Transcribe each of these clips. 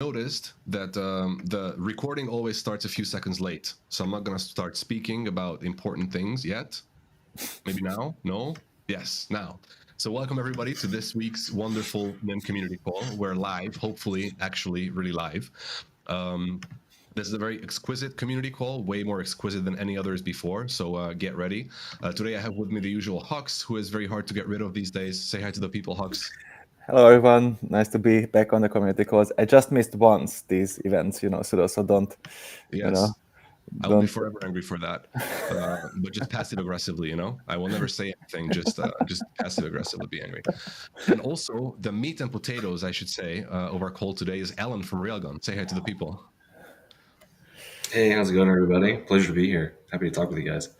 noticed that the recording always starts a few seconds late. So I'm not going to start speaking about important things yet. Maybe now? No? Yes, now. So welcome everybody to this week's wonderful NIM community call. We're live, hopefully, actually really live. This is a very exquisite community call, way more exquisite than any others before, so get ready. Today I have with me the usual Hux, who is very hard to get rid of these days. Say hi to the people, Hux. Hello everyone, nice to be back on the community calls. I just missed once these events, so don't, Yes. I will be don't. forever angry for that, but just passive aggressively. I will never say anything. Just passive aggressively be angry. And also, the meat and potatoes, I should say, of our call today is Alan from Railgun. Say hi to the people. Hey, how's it going, everybody? Pleasure to be here. Happy to talk with you guys.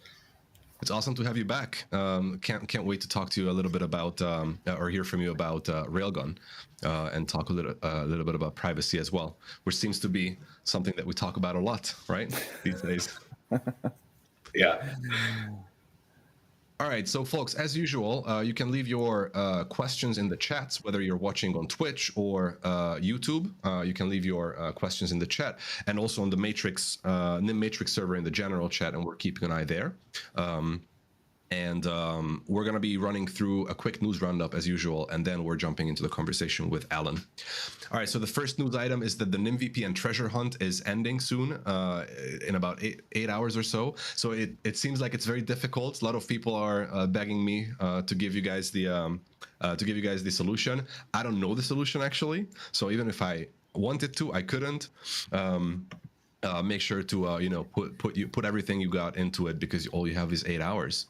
It's awesome to have you back. Can't wait to talk to you a little bit about or hear from you about Railgun and talk a little bit about privacy as well, which seems to be something that we talk about a lot, right, these days. Yeah. All right, so folks, as usual, you can leave your questions in the chats, whether you're watching on Twitch or YouTube. You can leave your questions in the chat, and also on the Matrix, NIM Matrix server in the general chat, and we're keeping an eye there. And we're going to be running through a quick news roundup as usual, and then we're jumping into the conversation with Alan. All right, so the first news item is that the NIM VPN treasure hunt is ending soon, in about eight hours or so. So it seems like it's very difficult. A lot of people are begging me to give you guys the solution. I don't know the solution actually, so even if I wanted to, I couldn't. Make sure to put everything you got into it, because all you have is 8 hours.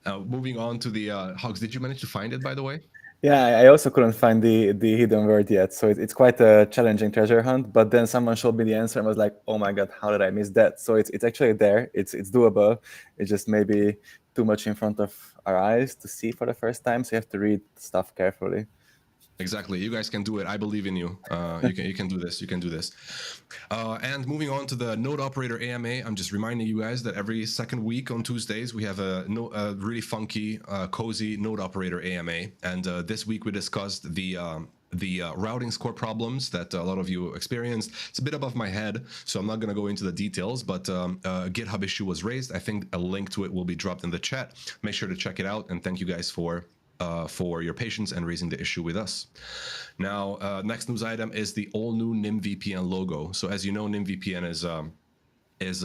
Moving on to the Hugs, did you manage to find it, by the way? Yeah, I also couldn't find the hidden word yet, so it's quite a challenging treasure hunt. But then someone showed me the answer and was like, "Oh my god, how did I miss that?" So it's actually there. It's doable. It's just maybe too much in front of our eyes to see for the first time. So you have to read stuff carefully. Exactly. You guys can do it. I believe in you. You can do this. You can do this. And moving on to the node operator AMA, I'm just reminding you guys that every second week on Tuesdays we have a really funky, cozy node operator AMA. And this week we discussed the routing score problems that a lot of you experienced. It's a bit above my head, so I'm not going to go into the details, but a GitHub issue was raised. I think a link to it will be dropped in the chat. Make sure to check it out, and thank you guys for your patience and raising the issue with us. Now, next news item is the all-new NIM VPN logo. So as you know, NIM VPN is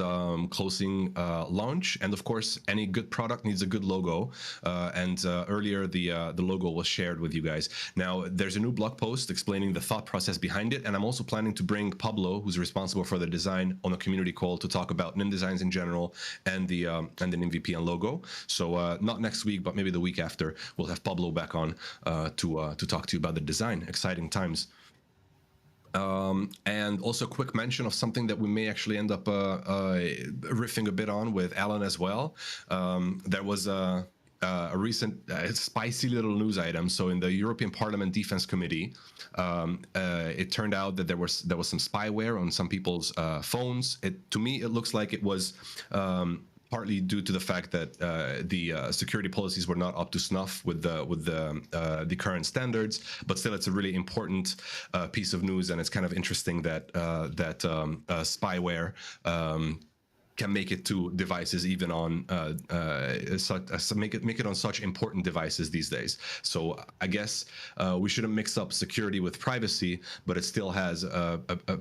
closing launch, and of course any good product needs a good logo, and earlier the logo was shared with you guys. Now there's a new blog post explaining the thought process behind it, and I'm also planning to bring Pablo, who's responsible for the design, on a community call to talk about NIM designs in general and the NIM VPN logo. So not next week, but maybe the week after, we'll have Pablo back on to talk to you about the design. Exciting times. And also a quick mention of something that we may actually end up riffing a bit on with Alan as well. There was a recent spicy little news item. So in the European Parliament Defense Committee, it turned out that there was some spyware on some people's phones. To me, it looks like it was partly due to the fact that the security policies were not up to snuff with the current standards. But still, it's a really important piece of news, and it's kind of interesting that spyware can make it to devices even on make it on such important devices these days. So I guess we shouldn't mix up security with privacy, but it still has a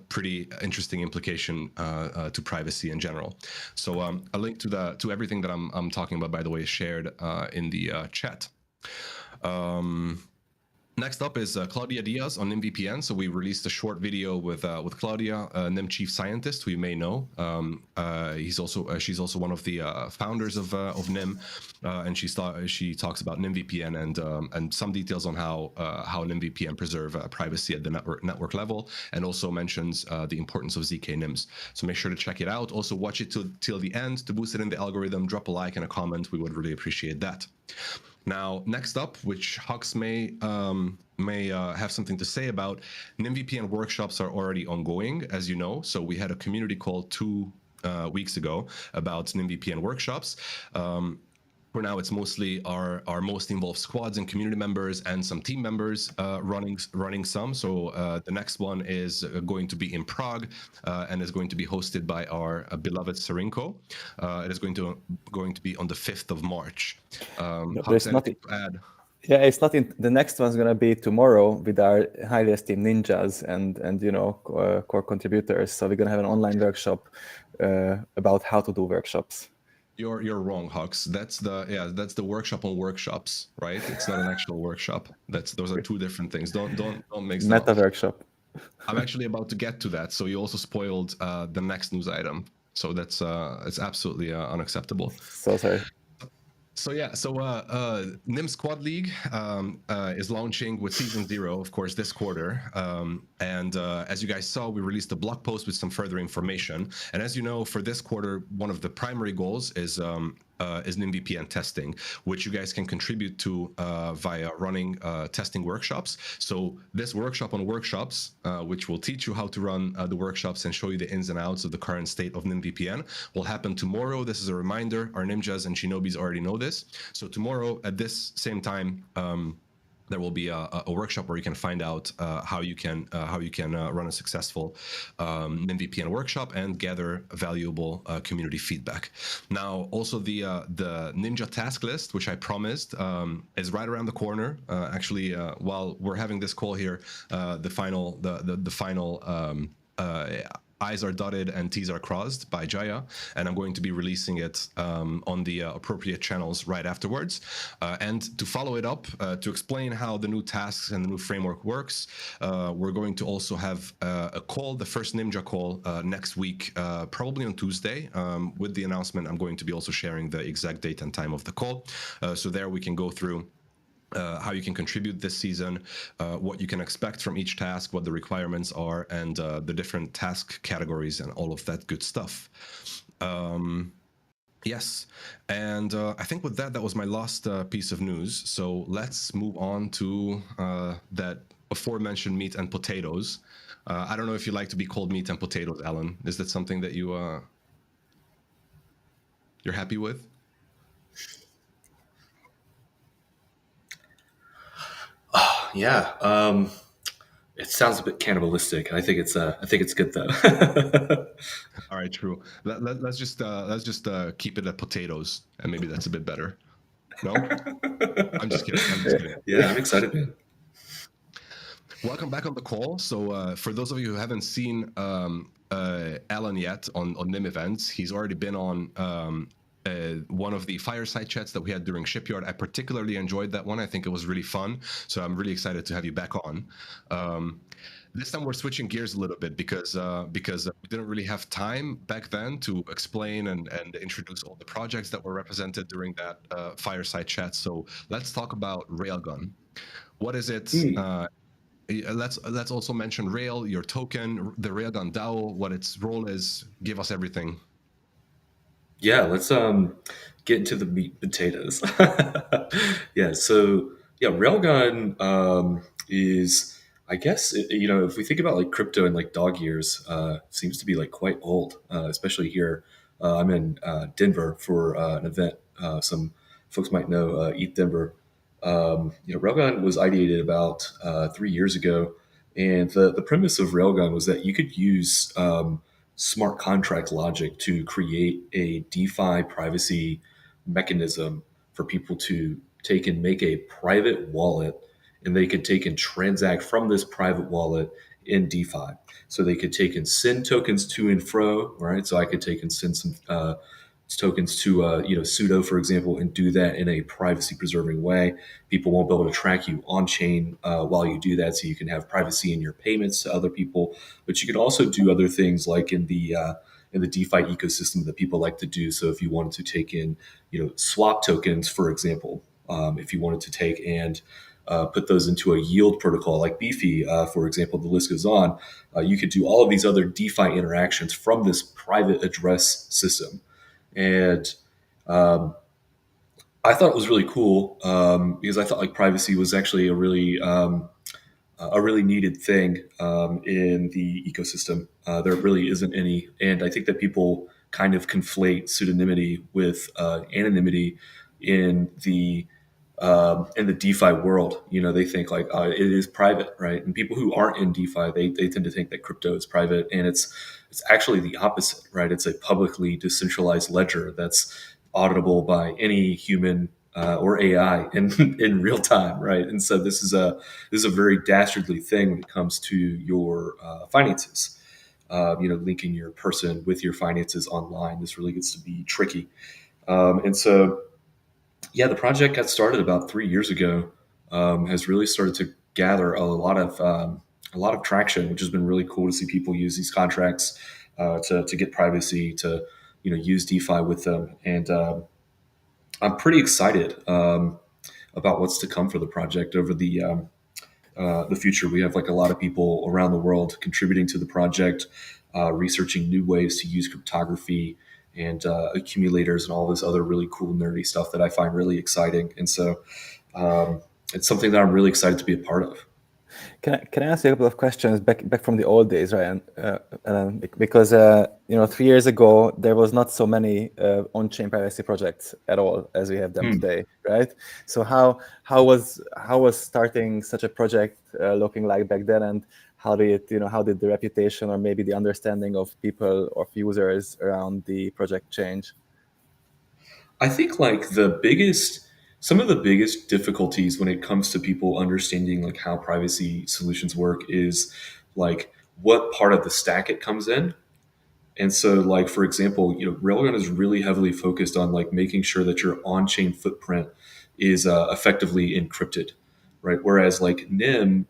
pretty interesting implication to privacy in general. So a link to everything that I'm talking about, by the way, is shared in the chat. Next up is Claudia Diaz on NIM VPN. So we released a short video with Claudia, NIM chief scientist, who you may know. She's also one of the founders of NIM, and she talks about NIM VPN and some details on how NIM VPN preserve privacy at the network level, and also mentions the importance of ZK NIMs. So make sure to check it out. Also watch it till the end to boost it in the algorithm. Drop a like and a comment. We would really appreciate that. Now, next up, which Hux may have something to say about, NIM VPN workshops are already ongoing, as you know. So we had a community call 2 weeks ago about NIM VPN workshops. For now, it's mostly our most involved squads and community members and some team members running some. So the next one is going to be in Prague and is going to be hosted by our beloved Sarinko. It is going to be on the 5th of March. There's Hux, anything to add? Yeah, it's not in the next one's gonna be tomorrow with our highly esteemed ninjas and core contributors. So we're gonna have an online workshop about how to do workshops. You're wrong, Hux. That's the workshop on workshops, right? It's not an actual workshop. Those are two different things. Don't mix them Meta up. workshop. I'm actually about to get to that. So you also spoiled the next news item. So that's it's absolutely unacceptable. So sorry. So NIM Squad League is launching with Season 0, of course, this quarter. And as you guys saw, we released a blog post with some further information. And as you know, for this quarter, one of the primary goals is NIM VPN testing, which you guys can contribute to via running testing workshops. So this workshop on workshops, which will teach you how to run the workshops and show you the ins and outs of the current state of NIM VPN, will happen tomorrow. This is a reminder. Our ninjas and shinobis already know this. So tomorrow at this same time, there will be a workshop where you can find out how you can run a successful NIM VPN workshop and gather valuable community feedback. Now, also the Ninja task list, which I promised, is right around the corner. Actually, while we're having this call here, the final I's are dotted and T's are crossed by Jaya, and I'm going to be releasing it on the appropriate channels right afterwards. And to follow it up, to explain how the new tasks and the new framework works, we're going to also have a call, the first Ninja call next week, probably on Tuesday. With the announcement, I'm going to be also sharing the exact date and time of the call. So there we can go through how you can contribute this season, what you can expect from each task, what the requirements are, and the different task categories and all of that good stuff. Yes, and I think with that was my last piece of news. So let's move on to that aforementioned meat and potatoes. I don't know if you like to be called meat and potatoes, Alan. Is that something that you're happy with? Yeah, it sounds a bit cannibalistic. I think it's good though. All right, true. Let's just keep it at potatoes, and maybe that's a bit better. No, I'm just kidding. Yeah, I'm excited, man. Welcome back on the call. So for those of you who haven't seen Alan yet on NIM events, he's already been on one of the fireside chats that we had during Shipyard. I particularly enjoyed that one. I think it was really fun. So I'm really excited to have you back on. This time we're switching gears a little bit because we didn't really have time back then to explain and introduce all the projects that were represented during that fireside chat. So let's talk about Railgun. What is it? Let's also mention Rail, your token, the Railgun DAO, what its role is. Give us everything. Yeah, let's get into the meat and potatoes. Yeah, so Railgun is, I guess, if we think about like crypto in like dog years, seems to be like quite old, especially here. I'm in Denver for an event. Some folks might know Eat Denver. Railgun was ideated about 3 years ago, and the premise of Railgun was that you could use smart contract logic to create a DeFi privacy mechanism for people to take and make a private wallet, and they could take and transact from this private wallet in DeFi. So they could take and send tokens to and fro, right? So I could take and send some tokens to Sudo, for example, and do that in a privacy preserving way. People won't be able to track you on chain while you do that, so you can have privacy in your payments to other people. But you can also do other things like in the DeFi ecosystem that people like to do. So if you wanted to take in swap tokens, for example, if you wanted to take and put those into a yield protocol like Beefy, for example, the list goes on. You could do all of these other DeFi interactions from this private address system. And I thought it was really cool because I thought like privacy was actually a really needed thing in the ecosystem. There really isn't any, and I think that people kind of conflate pseudonymity with anonymity. in the DeFi world. They think like it is private, right? And people who aren't in DeFi, they tend to think that crypto is private, and it's actually the opposite, right? It's a publicly decentralized ledger that's auditable by any human or AI in real time, right? And so this is a very dastardly thing when it comes to your finances. Linking your person with your finances online. This really gets to be tricky. And so, yeah, the project got started about 3 years ago. Has really started to gather a lot of traction, which has been really cool to see people use these contracts to get privacy, to use DeFi with them, and I'm pretty excited about what's to come for the project over the future. We have like a lot of people around the world contributing to the project, researching new ways to use cryptography and accumulators and all this other really cool nerdy stuff that I find really exciting. And so it's something that I'm really excited to be a part of. Can I ask you a couple of questions back from the old days, right? Because 3 years ago there was not so many on-chain privacy projects at all as we have them today, right? So how was starting such a project looking like back then, and how did the reputation or maybe the understanding of people, of users around the project change? I think like some of the biggest difficulties when it comes to people understanding like how privacy solutions work is like what part of the stack it comes in. And so, like for example, Railgun is really heavily focused on like making sure that your on-chain footprint is effectively encrypted, right? Whereas like NIM,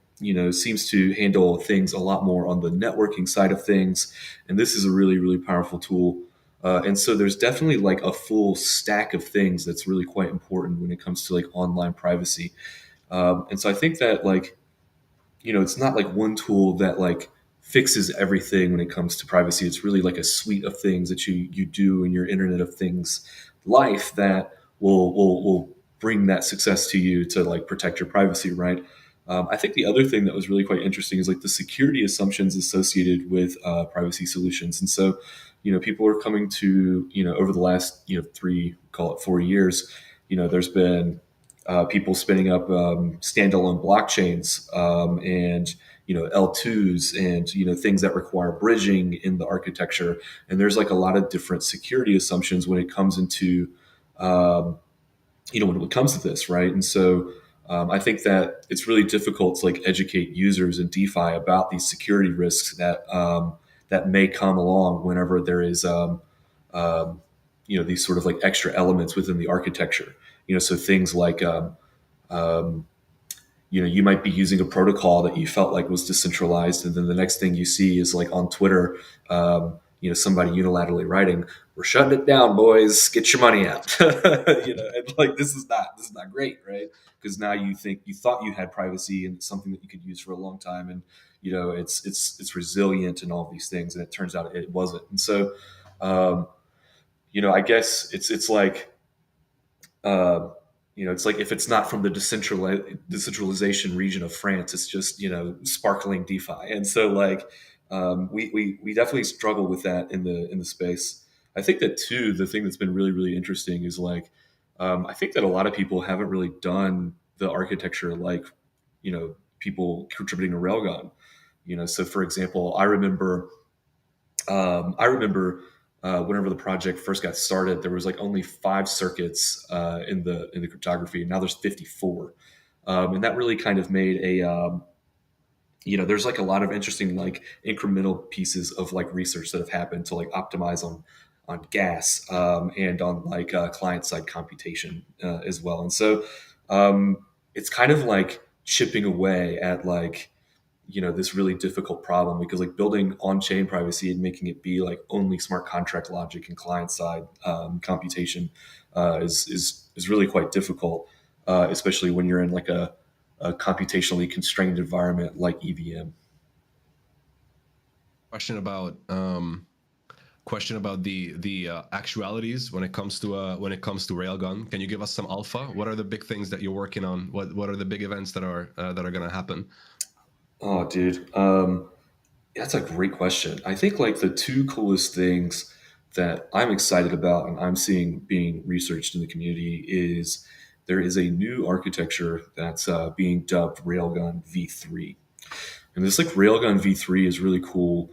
seems to handle things a lot more on the networking side of things, and this is a really really powerful tool. And so, there's definitely like a full stack of things that's really quite important when it comes to like online privacy. And so, I think that like it's not like one tool that like fixes everything when it comes to privacy. It's really like a suite of things that you do in your Internet of Things life that will bring that success to you to like protect your privacy, right? I think the other thing that was really quite interesting is like the security assumptions associated with privacy solutions. And so, people are coming to, over the last, 4 years, there's been people spinning up standalone blockchains and L2s and things that require bridging in the architecture. And there's like a lot of different security assumptions when it comes into when it comes to this, right? And so I think that it's really difficult to like educate users in DeFi about these security risks that may come along whenever there is these sort of like extra elements within the architecture. So things like you might be using a protocol that you felt like was decentralized, and then the next thing you see is like on Twitter, somebody unilaterally writing, "We're shutting it down, boys. Get your money out." And like this is not great, right? Because now you thought you had privacy and it's something that you could use for a long time, and it's resilient and all these things, and it turns out it wasn't. And so, I guess it's like. It's like if it's not from the decentralization region of France, it's just sparkling DeFi, and so like we definitely struggle with that in the space. I think that too. The thing that's been really really interesting is like I think that a lot of people haven't really done the architecture like people contributing to Railgun. So for example, I remember whenever the project first got started, there was like only 5 circuits in the cryptography, and now there's 54, and that really kind of made there's like a lot of interesting like incremental pieces of like research that have happened to like optimize on gas and on like client side computation as well, and so it's kind of like chipping away at like this really difficult problem, because like building on-chain privacy and making it be like only smart contract logic and client-side computation is really quite difficult, especially when you're in like a computationally constrained environment like EVM. Question about the actualities when it comes to Railgun. Can you give us some alpha? What are the big things that you're working on? What are the big events that are going to happen? Oh, dude, that's a great question. I think like the two coolest things that I'm excited about and I'm seeing being researched in the community is there is a new architecture that's being dubbed Railgun V3. And this like Railgun V3 is really cool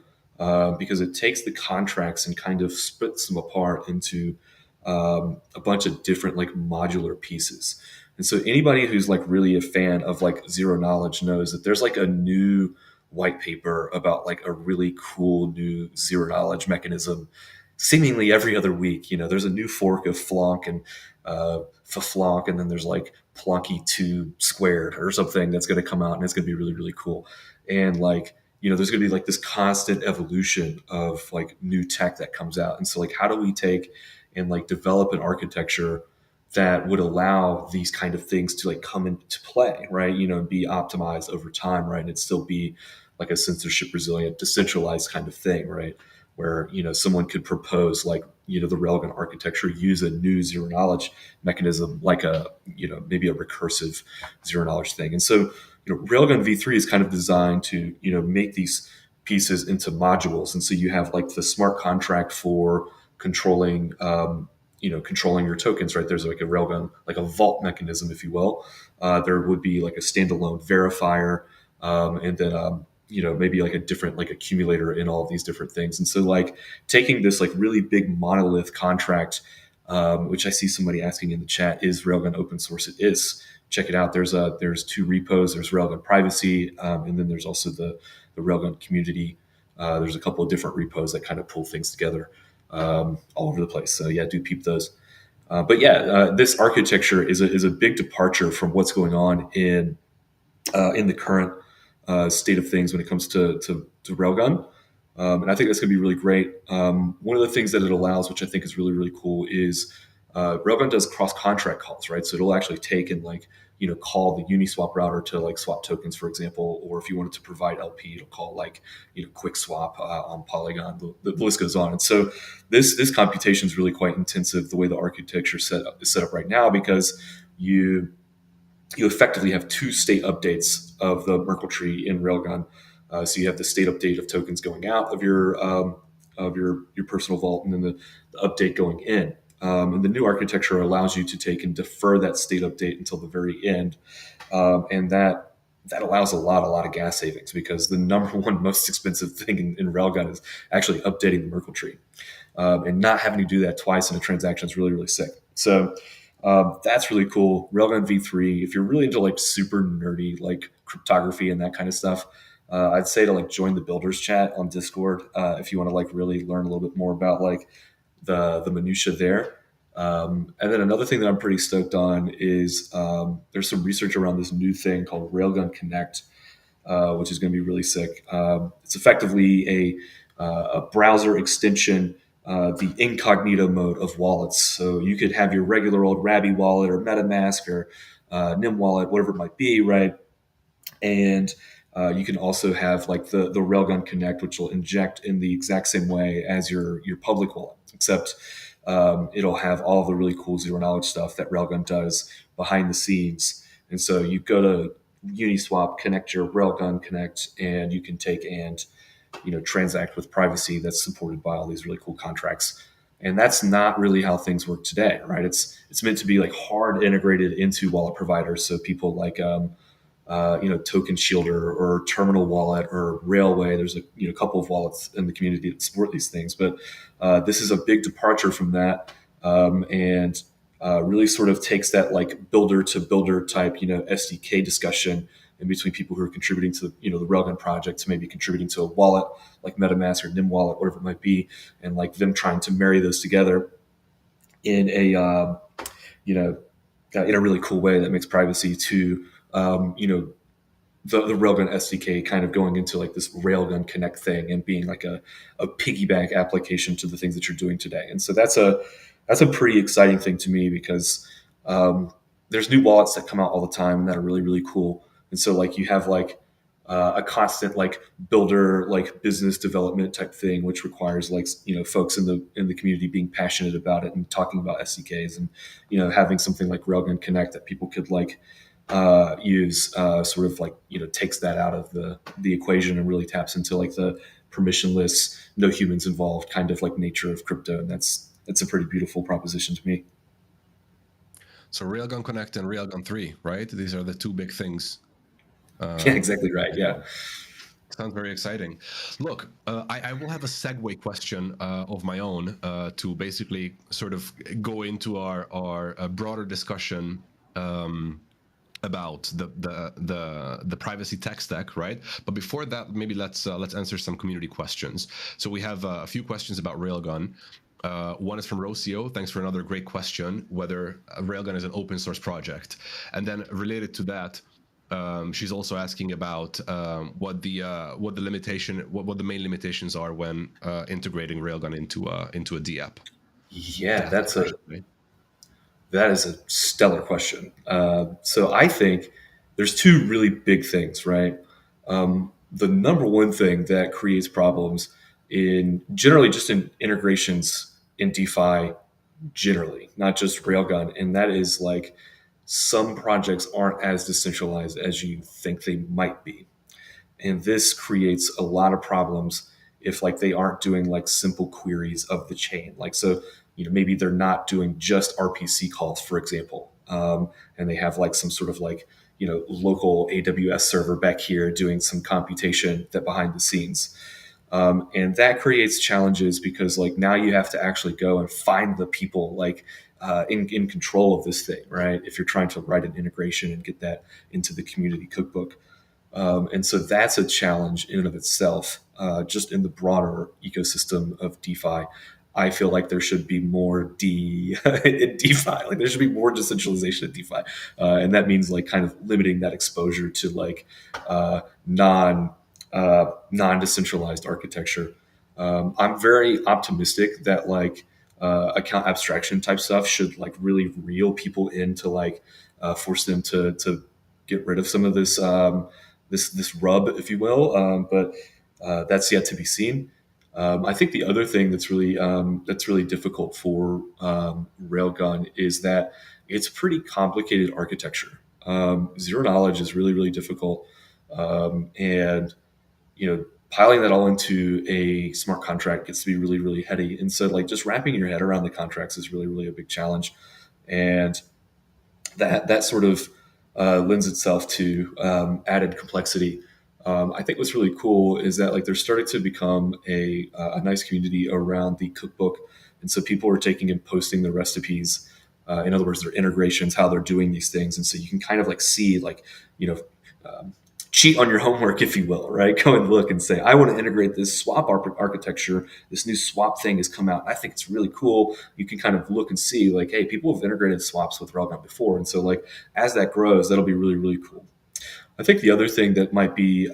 because it takes the contracts and kind of splits them apart into a bunch of different like modular pieces. And so anybody who's like really a fan of like zero knowledge knows that there's like a new white paper about like a really cool new zero knowledge mechanism seemingly every other week. There's a new fork of Flonk and Faflonk, and then there's like Plonky 2 squared or something that's going to come out, and it's going to be really, really cool. And like, there's going to be like this constant evolution of like new tech that comes out. And so like, how do we take and like develop an architecture that would allow these kind of things to like come into play, right? And be optimized over time, right? And it still be like a censorship resilient, decentralized kind of thing, right? Where, someone could propose like, the Railgun architecture, use a new zero knowledge mechanism, like maybe a recursive zero knowledge thing. And so, Railgun V3 is kind of designed to, make these pieces into modules. And so you have like the smart contract for controlling, controlling your tokens, right? There's like a Railgun, like a vault mechanism, if you will. There would be like a standalone verifier, and then, maybe like a different like accumulator in all of these different things. And so like taking this like really big monolith contract, which I see somebody asking in the chat, is Railgun open source? It is. Check it out. There's 2 repos. There's Railgun privacy, and then there's also the Railgun community. There's a couple of different repos that kind of pull things together all over the place. So yeah, do peep those. But yeah, this architecture is a big departure from what's going on in the current state of things when it comes to Railgun. And I think that's going to be really great. One of the things that it allows, which I think is really, really cool, is Railgun does cross-contract calls, right? So it'll actually take and like, call the Uniswap router to like swap tokens, for example, or if you wanted to provide LP, it'll call like, quick swap on Polygon. The list goes on. And so this computation is really quite intensive the way the architecture is set up right now, because you effectively have 2 state updates of the Merkle tree in Railgun. So you have the state update of tokens going out of your personal vault, and then the update going in. And the new architecture allows you to take and defer that state update until the very end, and that allows a lot of gas savings, because the number one most expensive thing in Railgun is actually updating the Merkle tree, and not having to do that twice in a transaction is really, really sick. So that's really cool. Railgun V3. If you're really into like super nerdy like cryptography and that kind of stuff, I'd say to like join the builders chat on Discord if you want to like really learn a little bit more about like the minutia there. And then another thing that I'm pretty stoked on is there's some research around this new thing called Railgun Connect, which is going to be really sick. It's effectively a browser extension, the incognito mode of wallets. So you could have your regular old Rabby wallet or MetaMask or NIM wallet, whatever it might be, right? And you can also have like the Railgun Connect, which will inject in the exact same way as your public wallet, except it'll have all the really cool zero knowledge stuff that Railgun does behind the scenes. And so you go to Uniswap, connect your Railgun Connect, and you can take and transact with privacy that's supported by all these really cool contracts. And that's not really how things work today, right? It's meant to be like hard integrated into wallet providers, so people like Token Shielder or Terminal Wallet or Railway. There's a couple of wallets in the community that support these things, but this is a big departure from that, and really sort of takes that like builder to builder type SDK discussion in between people who are contributing to the Railgun project to maybe contributing to a wallet like MetaMask or NIM wallet, whatever it might be, and like them trying to marry those together in a in a really cool way that makes privacy to the Railgun SDK kind of going into like this Railgun Connect thing and being like a piggyback application to the things that you're doing today. And so that's a pretty exciting thing to me, because there's new wallets that come out all the time that are really, really cool. And so like you have like a constant like builder, like business development type thing, which requires like, folks in the community being passionate about it and talking about SDKs, and, having something like Railgun Connect that people could like use sort of like, takes that out of the equation and really taps into like the permissionless, no humans involved kind of like nature of crypto, and that's a pretty beautiful proposition to me. So Railgun Connect and Railgun 3, right? These are the two big things. Yeah, exactly right. Yeah. Sounds very exciting. Look, I will have a segue question of my own to basically sort of go into our broader discussion about the privacy tech stack, right? But before that, maybe let's answer some community questions. So we have a few questions about Railgun. One is from Rocio. Thanks for another great question. Whether Railgun is an open source project, and then related to that. She's also asking about what the main limitations are when integrating Railgun into a DApp. Yeah, that is a stellar question. So I think there's two really big things, right? The number one thing that creates problems in generally just in integrations in DeFi generally, not just Railgun, and that is like some projects aren't as decentralized as you think they might be. And this creates a lot of problems if like they aren't doing like simple queries of the chain. Like, so, maybe they're not doing just RPC calls, for example. And they have like some sort of like, local AWS server back here doing some computation that behind the scenes. And that creates challenges because like now you have to actually go and find the people like in control of this thing, right? If you're trying to write an integration and get that into the community cookbook. And so that's a challenge in and of itself, just in the broader ecosystem of DeFi. I feel like there should be more in DeFi, like there should be more decentralization in DeFi. And that means like kind of limiting that exposure to like non-decentralized architecture. I'm very optimistic that like account abstraction type stuff should like really reel people in to like force them to get rid of some of this this rub, if you will. But that's yet to be seen. I think the other thing that's really difficult for Railgun is that it's pretty complicated architecture. Zero knowledge is really difficult, and piling that all into a smart contract gets to be really heady. And so, like, just wrapping your head around the contracts is really a big challenge, and that sort of lends itself to added complexity. I think what's really cool is that like there's starting to become a nice community around the cookbook, and so people are taking and posting the recipes. In other words, their integrations, how they're doing these things, and so you can kind of like see like cheat on your homework, if you will, right? Go and look and say, I want to integrate this swap architecture. This new swap thing has come out. I think it's really cool. You can kind of look and see like, hey, people have integrated swaps with Railgun before, and so like as that grows, that'll be really cool. I think the other thing that might be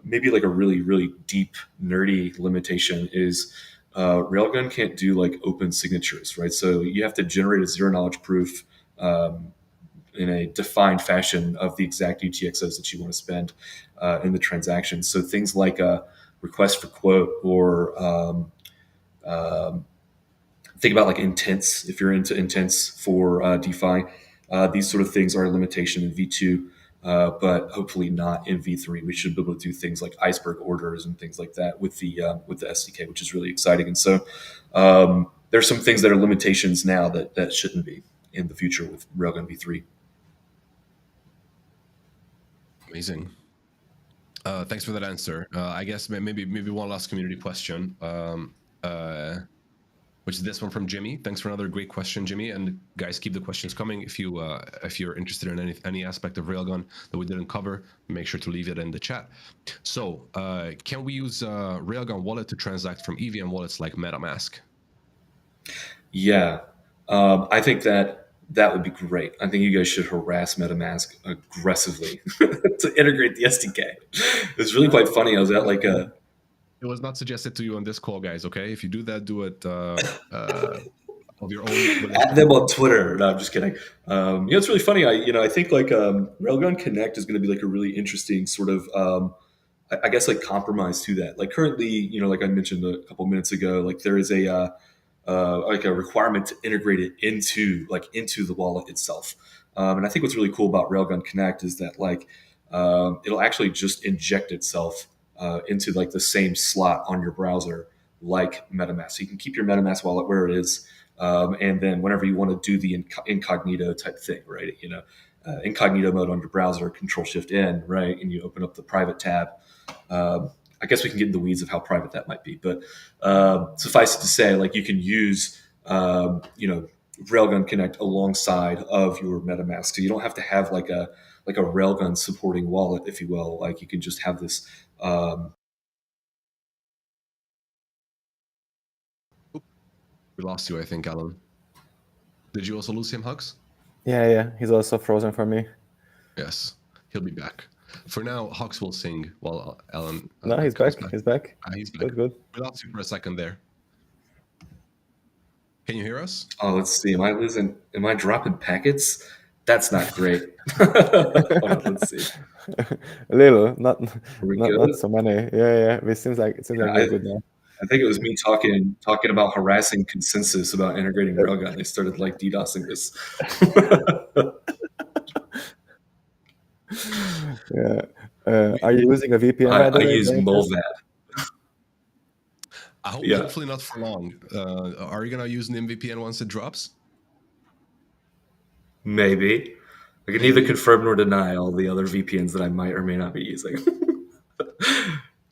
maybe like a really deep nerdy limitation is Railgun can't do like open signatures, right? So you have to generate a zero knowledge proof in a defined fashion of the exact UTXOs that you want to spend in the transaction. So things like a request for quote or think about like intents. If you're into intents for DeFi, these sort of things are a limitation in V2, but hopefully not in V3. We should be able to do things like iceberg orders and things like that with the SDK, which is really exciting. And so there's some things that are limitations now that shouldn't be in the future with Railgun V3. Amazing. Thanks for that answer. I guess maybe one last community question, which is this one from Jimmy. Thanks for another great question, Jimmy. And guys, keep the questions coming. If you're interested in any aspect of Railgun that we didn't cover, make sure to leave it in the chat. So, can we use Railgun Wallet to transact from EVM wallets like MetaMask? Yeah, I think that would be great. I think you guys should harass MetaMask aggressively to integrate the SDK. It's really quite funny. I was at like a... It was not suggested to you on this call, guys, okay? If you do that, do it of your own. At them on Twitter. No, I'm just kidding. It's really funny. I think like Railgun Connect is going to be like a really interesting sort of, I guess, like compromise to that. Like currently, like I mentioned a couple minutes ago, like there is a requirement to integrate it into the wallet itself. And I think what's really cool about Railgun Connect is that like it'll actually just inject itself into like the same slot on your browser like MetaMask. So you can keep your MetaMask wallet where it is, and then whenever you want to do the incognito type thing, right? Incognito mode on your browser, Control Shift N, right, and you open up the private tab. I guess we can get in the weeds of how private that might be, but suffice it to say, like you can use Railgun Connect alongside of your MetaMask, so you don't have to have like a Railgun supporting wallet, if you will. Like you can just have this. We lost you, I think, Alan. Did you also lose him, Hux? Yeah, he's also frozen for me. Yes, he'll be back. For now, Hux will sing while Alan. No, he's back. He's back. He's back. Good. We lost you for a second there. Can you hear us? Oh, let's see. Am I dropping packets? That's not great. Hold on, let's see. A little, not good? so many. Yeah. It seems like we're good now. I think it was me talking about harassing consensus about integrating Railgun. They started like DDoSing this. Yeah. Are you using a VPN? I use Molvad. Hopefully not for long. Are you gonna use an VPN once it drops? Maybe. I can neither confirm nor deny all the other VPNs that I might or may not be using.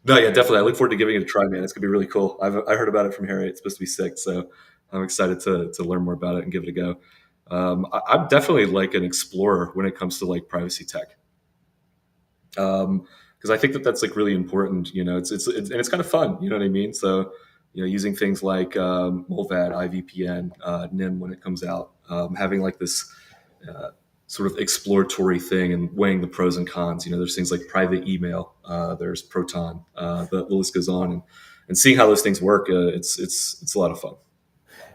No, yeah, definitely. I look forward to giving it a try, man. It's gonna be really cool. I heard about it from Harry. It's supposed to be sick, so I'm excited to learn more about it and give it a go. I'm definitely like an explorer when it comes to like privacy tech, because I think that's like really important. And it's kind of fun. You know what I mean? So, using things like Molvad, IVPN, NIM when it comes out, having like this sort of exploratory thing and weighing the pros and cons. There's things like private email, there's Proton, the list goes on, and seeing how those things work. It's a lot of fun.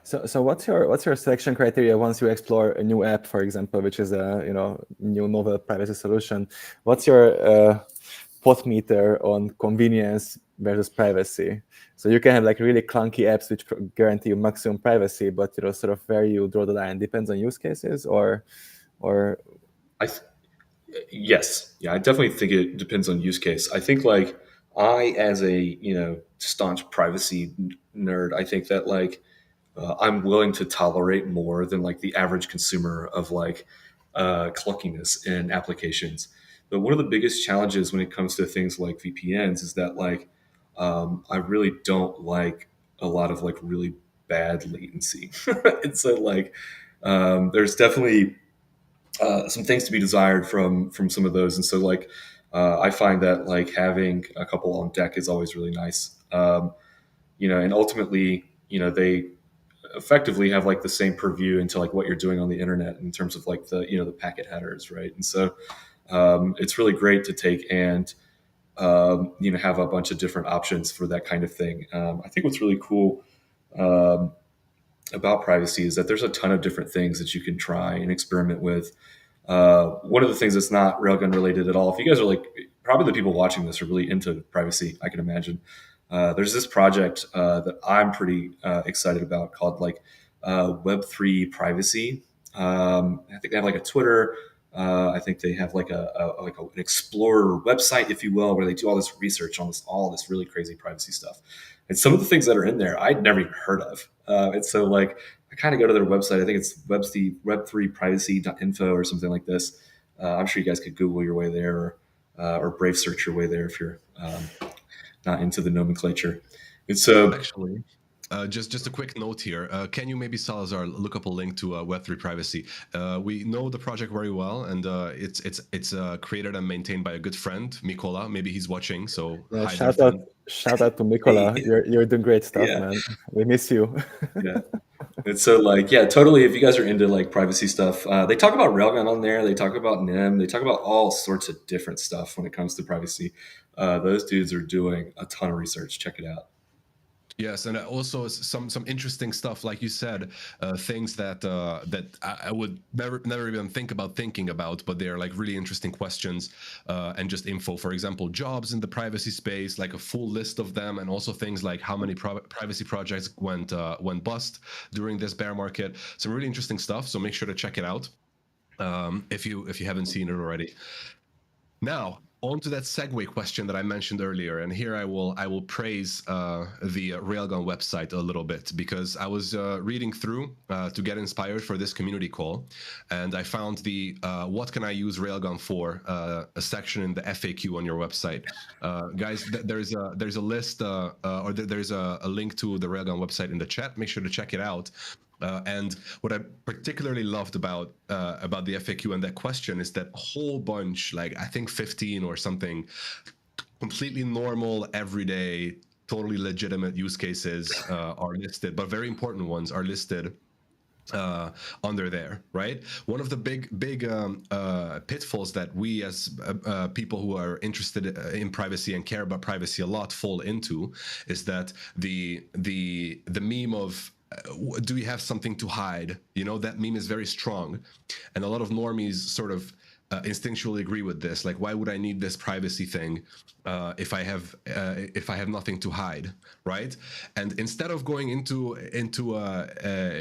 So what's your selection criteria once you explore a new app, for example, which is a new novel privacy solution? What's your pot meter on convenience versus privacy? So you can have like really clunky apps which guarantee you maximum privacy, but sort of where you draw the line depends on use cases, or yes, yeah, I definitely think it depends on use case. I think like as a staunch privacy nerd, I think that like I'm willing to tolerate more than like the average consumer of like clunkiness in applications. But one of the biggest challenges when it comes to things like VPNs is that like I really don't like a lot of like really bad latency. And so like there's definitely some things to be desired from some of those. And so like I find that like having a couple on deck is always really nice. And ultimately, they effectively have like the same purview into like what you're doing on the internet in terms of like the packet headers, right? And so it's really great to take and have a bunch of different options for that kind of thing. I think what's really cool about privacy is that there's a ton of different things that you can try and experiment with. One of the things that's not Railgun related at all, if you guys are like, probably the people watching this are really into privacy, I can imagine. There's this project that I'm pretty excited about called like Web3 privacy. I think they have like a Twitter. I think they have like an explorer website, if you will, where they do all this research on all this really crazy privacy stuff. And some of the things that are in there, I'd never even heard of. And so like, I kind of go to their website. I think it's web3privacy.info or something like this. I'm sure you guys could Google your way there or Brave search your way there if you're not into the nomenclature. And so actually, just a quick note here. Can you maybe, Salazar, look up a link to Web3 privacy? We know the project very well, and it's created and maintained by a good friend, Mikola. Maybe he's watching. So yeah, shout out to Mikola. You're doing great stuff, man. We miss you. Yeah. And so like, yeah, totally. If you guys are into like privacy stuff, they talk about Railgun on there. They talk about NIM. They talk about all sorts of different stuff when it comes to privacy. Those dudes are doing a ton of research. Check it out. Yes, and also some interesting stuff, like you said, things that I would never even thinking about, but they're like really interesting questions and just info. For example, jobs in the privacy space, like a full list of them, and also things like how many privacy projects went bust during this bear market. Some really interesting stuff. So make sure to check it out if you haven't seen it already. Now, on to that segue question that I mentioned earlier, and here I will praise the Railgun website a little bit, because I was reading through to get inspired for this community call, and I found the "What can I use Railgun for?" A section in the FAQ on your website. Guys, there's a list or there's a link to the Railgun website in the chat. Make sure to check it out. And what I particularly loved about the FAQ and that question is that a whole bunch, like I think 15 or something, completely normal, everyday, totally legitimate use cases are listed, but very important ones are listed under there, right? One of the big pitfalls that we as people who are interested in privacy and care about privacy a lot fall into is that the meme of do you have something to hide? You know, that meme is very strong, and a lot of normies sort of instinctually agree with this. Like, why would I need this privacy thing if I have nothing to hide, right? And instead of going into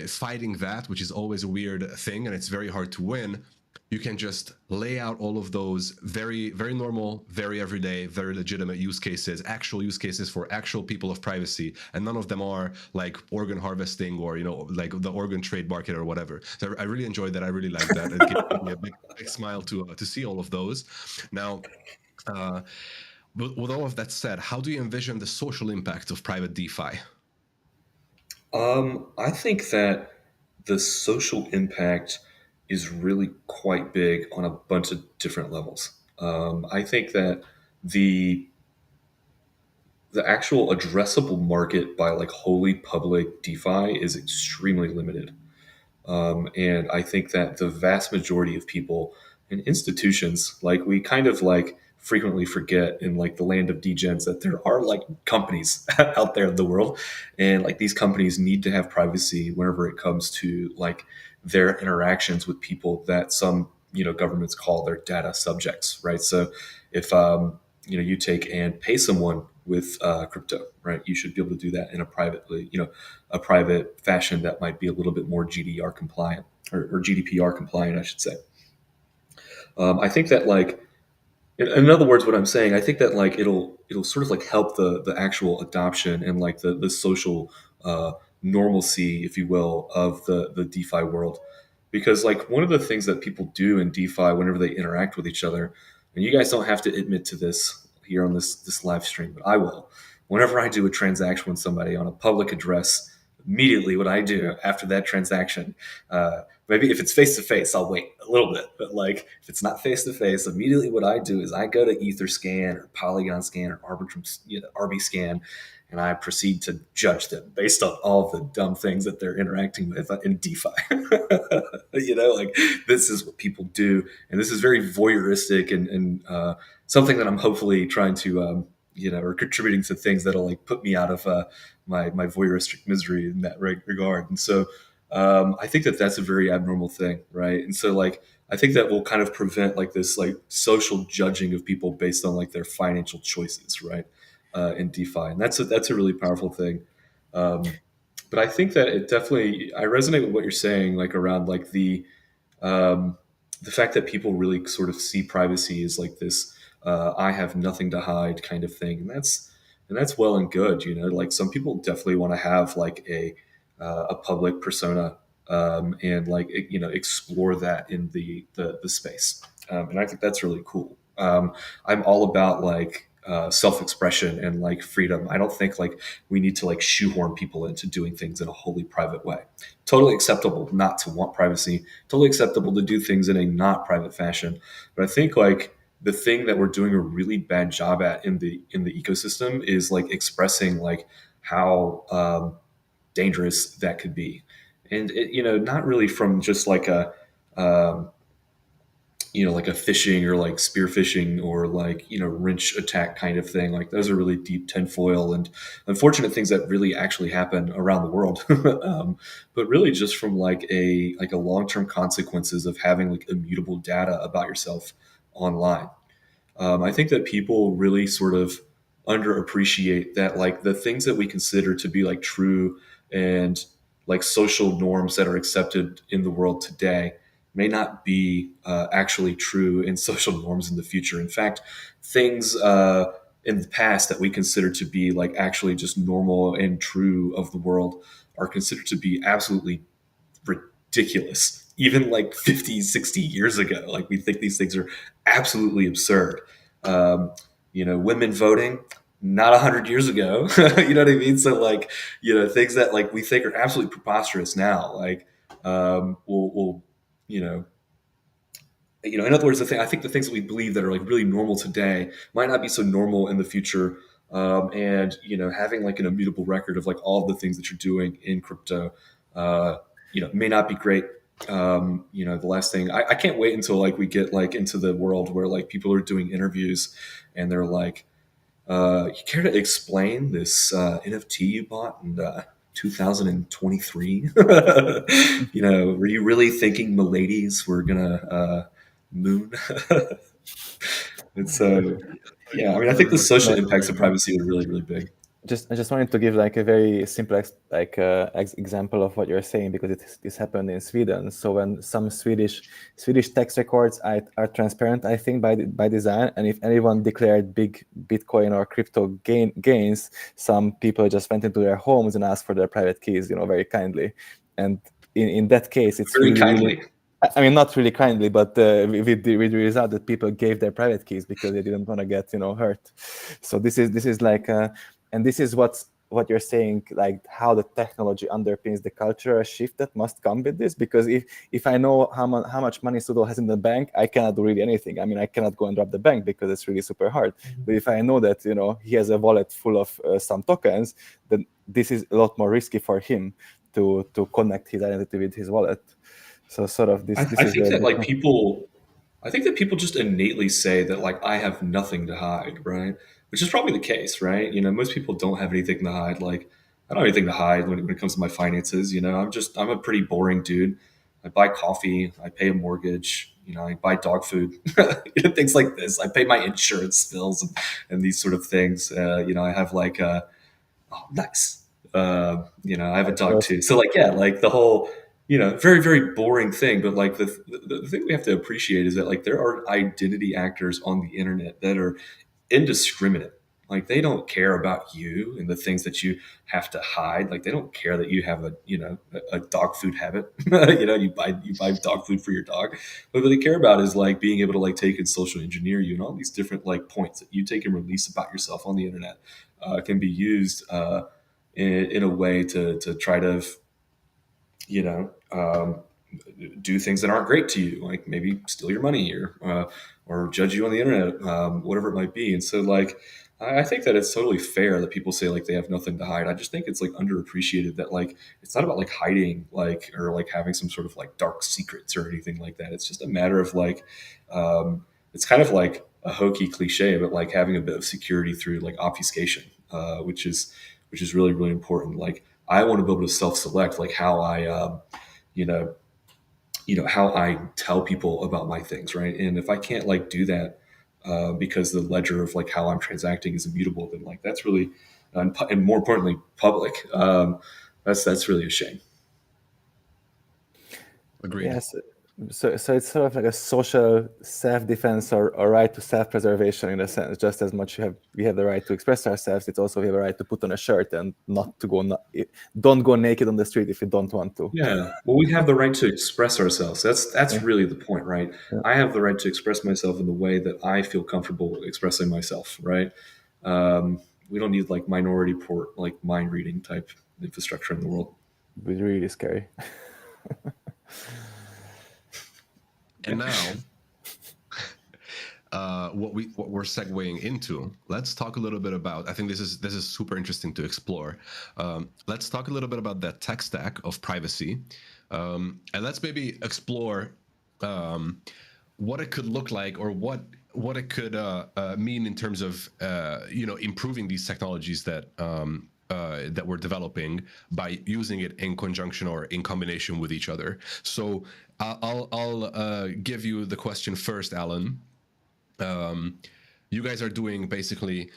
fighting that, which is always a weird thing, and it's very hard to win, you can just lay out all of those very, very normal, very everyday, very legitimate use cases, actual use cases for actual people of privacy, and none of them are like organ harvesting or, you know, like the organ trade market or whatever. So I really enjoyed that. I really liked that. It gave me a big smile to see all of those. Now, with all of that said, how do you envision the social impact of private DeFi? I think that the social impact is really quite big on a bunch of different levels. I think that the actual addressable market by like wholly public DeFi is extremely limited. And I think that the vast majority of people and institutions, like we kind of like frequently forget in like the land of degens that there are like companies out there in the world, and like these companies need to have privacy whenever it comes to like their interactions with people that some governments call their data subjects, right? So if you take and pay someone with crypto, right, you should be able to do that in a private fashion that might be a little bit more GDR compliant or GDPR compliant, I should say. I think that like, in other words, what I'm saying, I think that like it'll sort of like help the actual adoption and like the social normalcy, if you will, of the DeFi world, because like one of the things that people do in DeFi whenever they interact with each other, and you guys don't have to admit to this here on this live stream, but I will. Whenever I do a transaction with somebody on a public address, immediately what I do after that transaction, maybe if it's face to face, I'll wait a little bit. But like if it's not face to face, immediately what I do is I go to Etherscan or Polygon Scan or Arbitrum, RB Scan, and I proceed to judge them based on all the dumb things that they're interacting with in DeFi. Like this is what people do, and this is very voyeuristic and something that I'm hopefully trying to or contributing to things that'll like put me out of my voyeuristic misery in that regard. And so I think that that's a very abnormal thing, right? And so like I think that will kind of prevent like this like social judging of people based on like their financial choices, right? In DeFi, and that's a really powerful thing. But I think that it definitely I resonate with what you're saying, like around like the fact that people really sort of see privacy as like this I have nothing to hide kind of thing, and that's well and good. Like some people definitely want to have like a public persona and like explore that in the space, and I think that's really cool. I'm all about like self-expression and like freedom. I don't think like we need to like shoehorn people into doing things in a wholly private way. Totally acceptable not to want privacy. Totally acceptable to do things in a not private fashion. But I think like the thing that we're doing a really bad job at in the ecosystem is like expressing like how dangerous that could be, and not really from just like a like a fishing or like spear fishing or like, wrench attack kind of thing. Like those are really deep tinfoil and unfortunate things that really actually happen around the world. But really just from like a long-term consequences of having like immutable data about yourself online. I think that people really sort of underappreciate that like the things that we consider to be like true and like social norms that are accepted in the world today may not be actually true in social norms in the future. In fact, things in the past that we consider to be like actually just normal and true of the world are considered to be absolutely ridiculous. Even like 50, 60 years ago, like we think these things are absolutely absurd. Um, women voting, not 100 years ago. You know what I mean? So like, things that like we think are absolutely preposterous now, like will in other words, I think the things that we believe that are like really normal today might not be so normal in the future. And having like an immutable record of like all of the things that you're doing in crypto, may not be great. The last thing I can't wait until like we get like into the world where like people are doing interviews and they're like, you care to explain this NFT you bought in 2023? Were you really thinking miladies were gonna moon? And so, yeah, I mean, I think the social impacts of privacy are really, really big. I just wanted to give like a very simple example of what you're saying, because this happened in Sweden. So when some Swedish tax records are transparent, I think by design, and if anyone declared big Bitcoin or crypto gains, some people just went into their homes and asked for their private keys, very kindly. And in that case, it's Very really, kindly. really, I mean, not really kindly, but with the result that people gave their private keys because they didn't want to get hurt. So this is like. And this is what you're saying, like how the technology underpins the cultural shift that must come with this. Because if I know how much money Sudo has in the bank, I cannot do really anything. I mean, I cannot go and rob the bank because it's really super hard. But if I know that he has a wallet full of some tokens, then this is a lot more risky for him to connect his identity with his wallet. So sort of this. I is think that like people. I think that people just innately say that like I have nothing to hide, right? Which is probably the case, right? Most people don't have anything to hide. Like I don't have anything to hide when it comes to my finances. I'm a pretty boring dude. I buy coffee, I pay a mortgage, I buy dog food, things like this. I pay my insurance bills and these sort of things. I have like oh, nice. I have a dog too. So like, yeah, like the whole, very, very boring thing. But like the thing we have to appreciate is that like there are identity actors on the internet that are indiscriminate. Like they don't care about you and the things that you have to hide. Like they don't care that you have a dog food habit. You buy dog food for your dog. But what they care about is like being able to like take and social engineer you, and all these different like points that you take and release about yourself on the internet can be used in a way to try to do things that aren't great to you, like maybe steal your money or judge you on the internet, whatever it might be. And so like I think that it's totally fair that people say like they have nothing to hide. I just think it's like underappreciated that like it's not about like hiding like or like having some sort of like dark secrets or anything like that. It's just a matter of like it's kind of like a hokey cliche, but like having a bit of security through like obfuscation, which is really, really important. Like I want to be able to self-select like how I how I tell people about my things, right? And if I can't like do that because the ledger of like how I'm transacting is immutable, then like that's really and more importantly public. That's really a shame. Agreed. Yes. So it's sort of like a social self-defense or right to self-preservation in a sense. Just as much we have the right to express ourselves, it's also we have a right to put on a shirt and not to go. Don't go naked on the street if you don't want to. Yeah. Well, we have the right to express ourselves. That's really the point, right? Yeah. I have the right to express myself in the way that I feel comfortable expressing myself, right? We don't need like minority report, like mind reading type infrastructure in the world. It's really scary. And now, what we're segueing into, let's talk a little bit about. I think this is super interesting to explore. Let's talk a little bit about that tech stack of privacy, and let's maybe explore what it could look like, or what it could mean in terms of improving these technologies that we're developing by using it in conjunction or in combination with each other. So I'll give you the question first, Alan. You guys are doing basically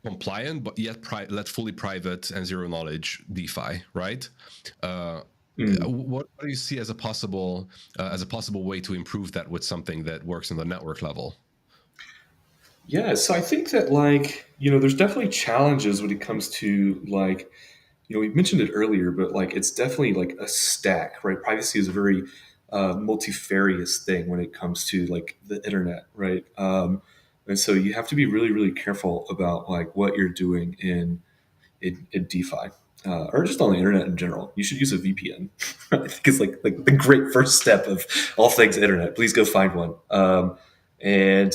compliant, but yet fully private and zero knowledge DeFi, right? Mm. what do you see as a possible way to improve that with something that works on the network level? Yeah, so I think that like, there's definitely challenges when it comes to like, we mentioned it earlier, but like it's definitely like a stack, right? Privacy is a very multifarious thing when it comes to like the internet, right? And so you have to be really, really careful about like what you're doing in DeFi. Or just on the internet in general, you should use a VPN. I think it's like the great first step of all things internet. Please go find one. And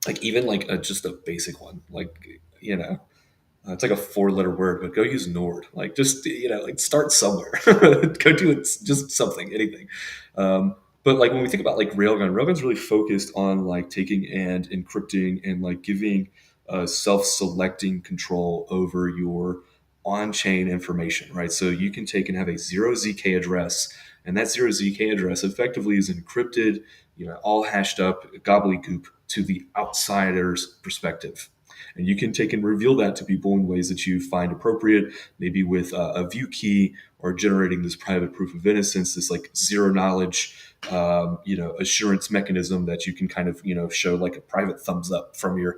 like even like just a basic one, like it's like a four-letter word, but go use Nord. Like just like start somewhere. Go do it, just something, anything. But like when we think about like Railgun's really focused on like taking and encrypting and like giving self-selecting control over your on-chain information, right? So you can take and have a 0zk address, and that 0zk address effectively is encrypted, all hashed up, gobbledygook to the outsider's perspective. And you can take and reveal that to people in ways that you find appropriate, maybe with a view key or generating this private proof of innocence, this like zero knowledge, assurance mechanism that you can kind of, show like a private thumbs up from your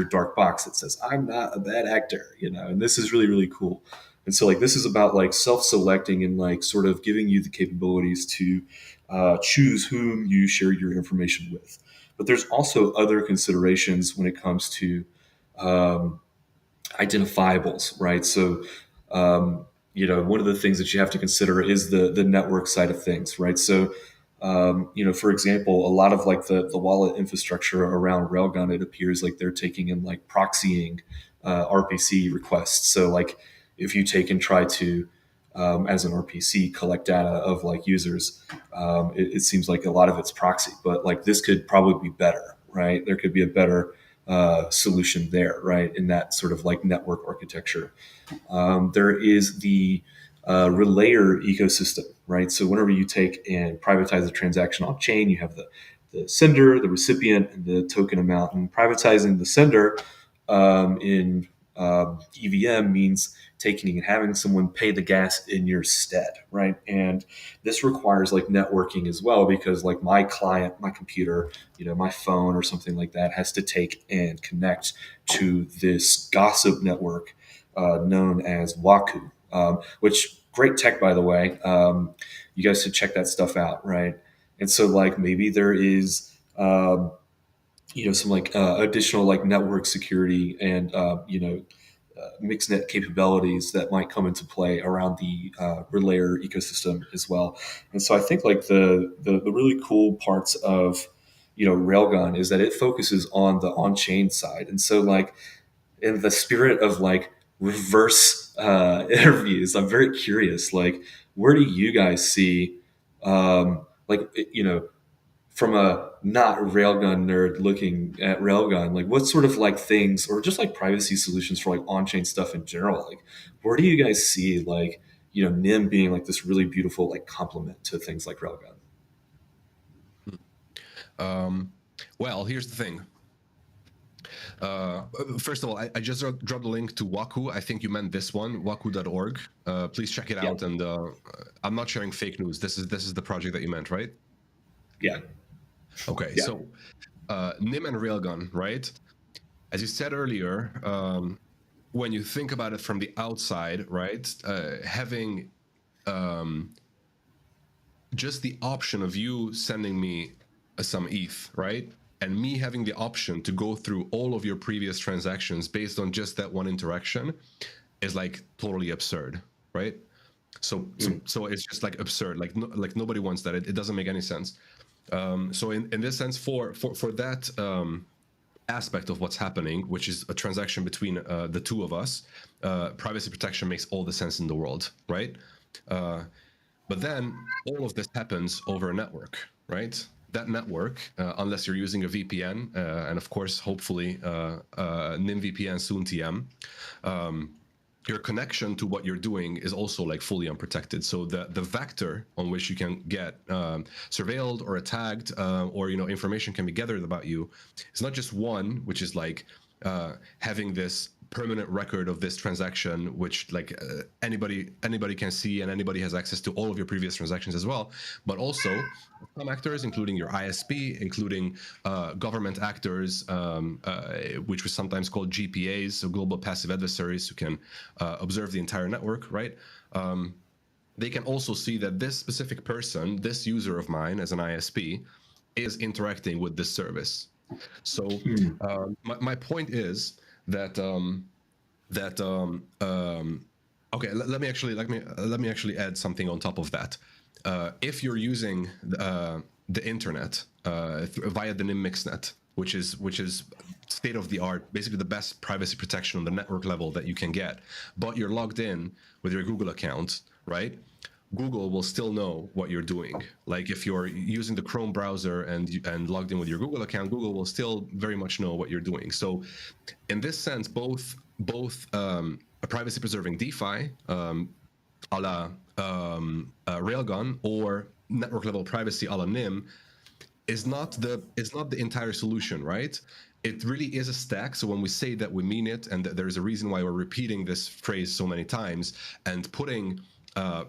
dark box that says, I'm not a bad actor, and this is really, really cool. And so like, this is about like self-selecting and like sort of giving you the capabilities to choose whom you share your information with. But there's also other considerations when it comes to um, identifiables, right? So, one of the things that you have to consider is the network side of things, right? So, for example, a lot of like the wallet infrastructure around Railgun, it appears like they're taking in like proxying RPC requests. So, like if you take and try to as an RPC collect data of like users, it seems like a lot of it's proxy, but like this could probably be better, right? There could be a better solution there, right? In that sort of like network architecture. There is the relayer ecosystem, right? So whenever you take and privatize a transaction on chain, you have the sender, the recipient, and the token amount. And privatizing the sender in EVM means taking and having someone pay the gas in your stead, right? And this requires like networking as well, because like my client, my computer, my phone or something like that has to take and connect to this gossip network known as Waku, which great tech, by the way. You guys should check that stuff out, right? And so like maybe there is some like additional like network security and mixed net capabilities that might come into play around the relayer ecosystem as well. And so I think like the really cool parts of Railgun is that it focuses on the on-chain side. And so like in the spirit of like reverse interviews, I'm very curious, like where do you guys see like from a not Railgun nerd looking at Railgun, like what sort of like things or just like privacy solutions for like on-chain stuff in general, like where do you guys see like NIM being like this really beautiful like complement to things like Railgun? Well, here's the thing. First of all, I just dropped a link to Waku. I think you meant this one, waku.org. Please check it out. And I'm not sharing fake news. This is the project that you meant, right? Yeah. Okay. Yeah. So NIM and Railgun, right? As you said earlier, when you think about it from the outside, right, having just the option of you sending me some ETH, right? And me having the option to go through all of your previous transactions based on just that one interaction is like totally absurd, right? So it's just like absurd. Like nobody wants that. It doesn't make any sense. So in this sense, for that aspect of what's happening, which is a transaction between the two of us, privacy protection makes all the sense in the world, right? But then all of this happens over a network, right? That network, unless you're using a VPN, and of course, hopefully, NIM VPN, soon TM, your connection to what you're doing is also like fully unprotected. So the vector on which you can get surveilled or tagged, or information can be gathered about you, it's not just one, which is like having this permanent record of this transaction, which like anybody can see, and anybody has access to all of your previous transactions as well. But also some actors, including your ISP, including government actors, which was sometimes called GPAs, so global passive adversaries, who can observe the entire network, right? They can also see that this specific person, this user of mine as an ISP, is interacting with this service. So my point is that okay, let me actually add something on top of that. If you're using the internet via the NIM mixnet, which is state of the art, basically the best privacy protection on the network level that you can get, but you're logged in with your Google account, right? Google will still know what you're doing. Like if you're using the Chrome browser and logged in with your Google account, Google will still very much know what you're doing. So in this sense, both a privacy preserving DeFi a la Railgun or network level privacy a la NIM is not the entire solution, right? It really is a stack. So when we say that, we mean it, and that there is a reason why we're repeating this phrase so many times and putting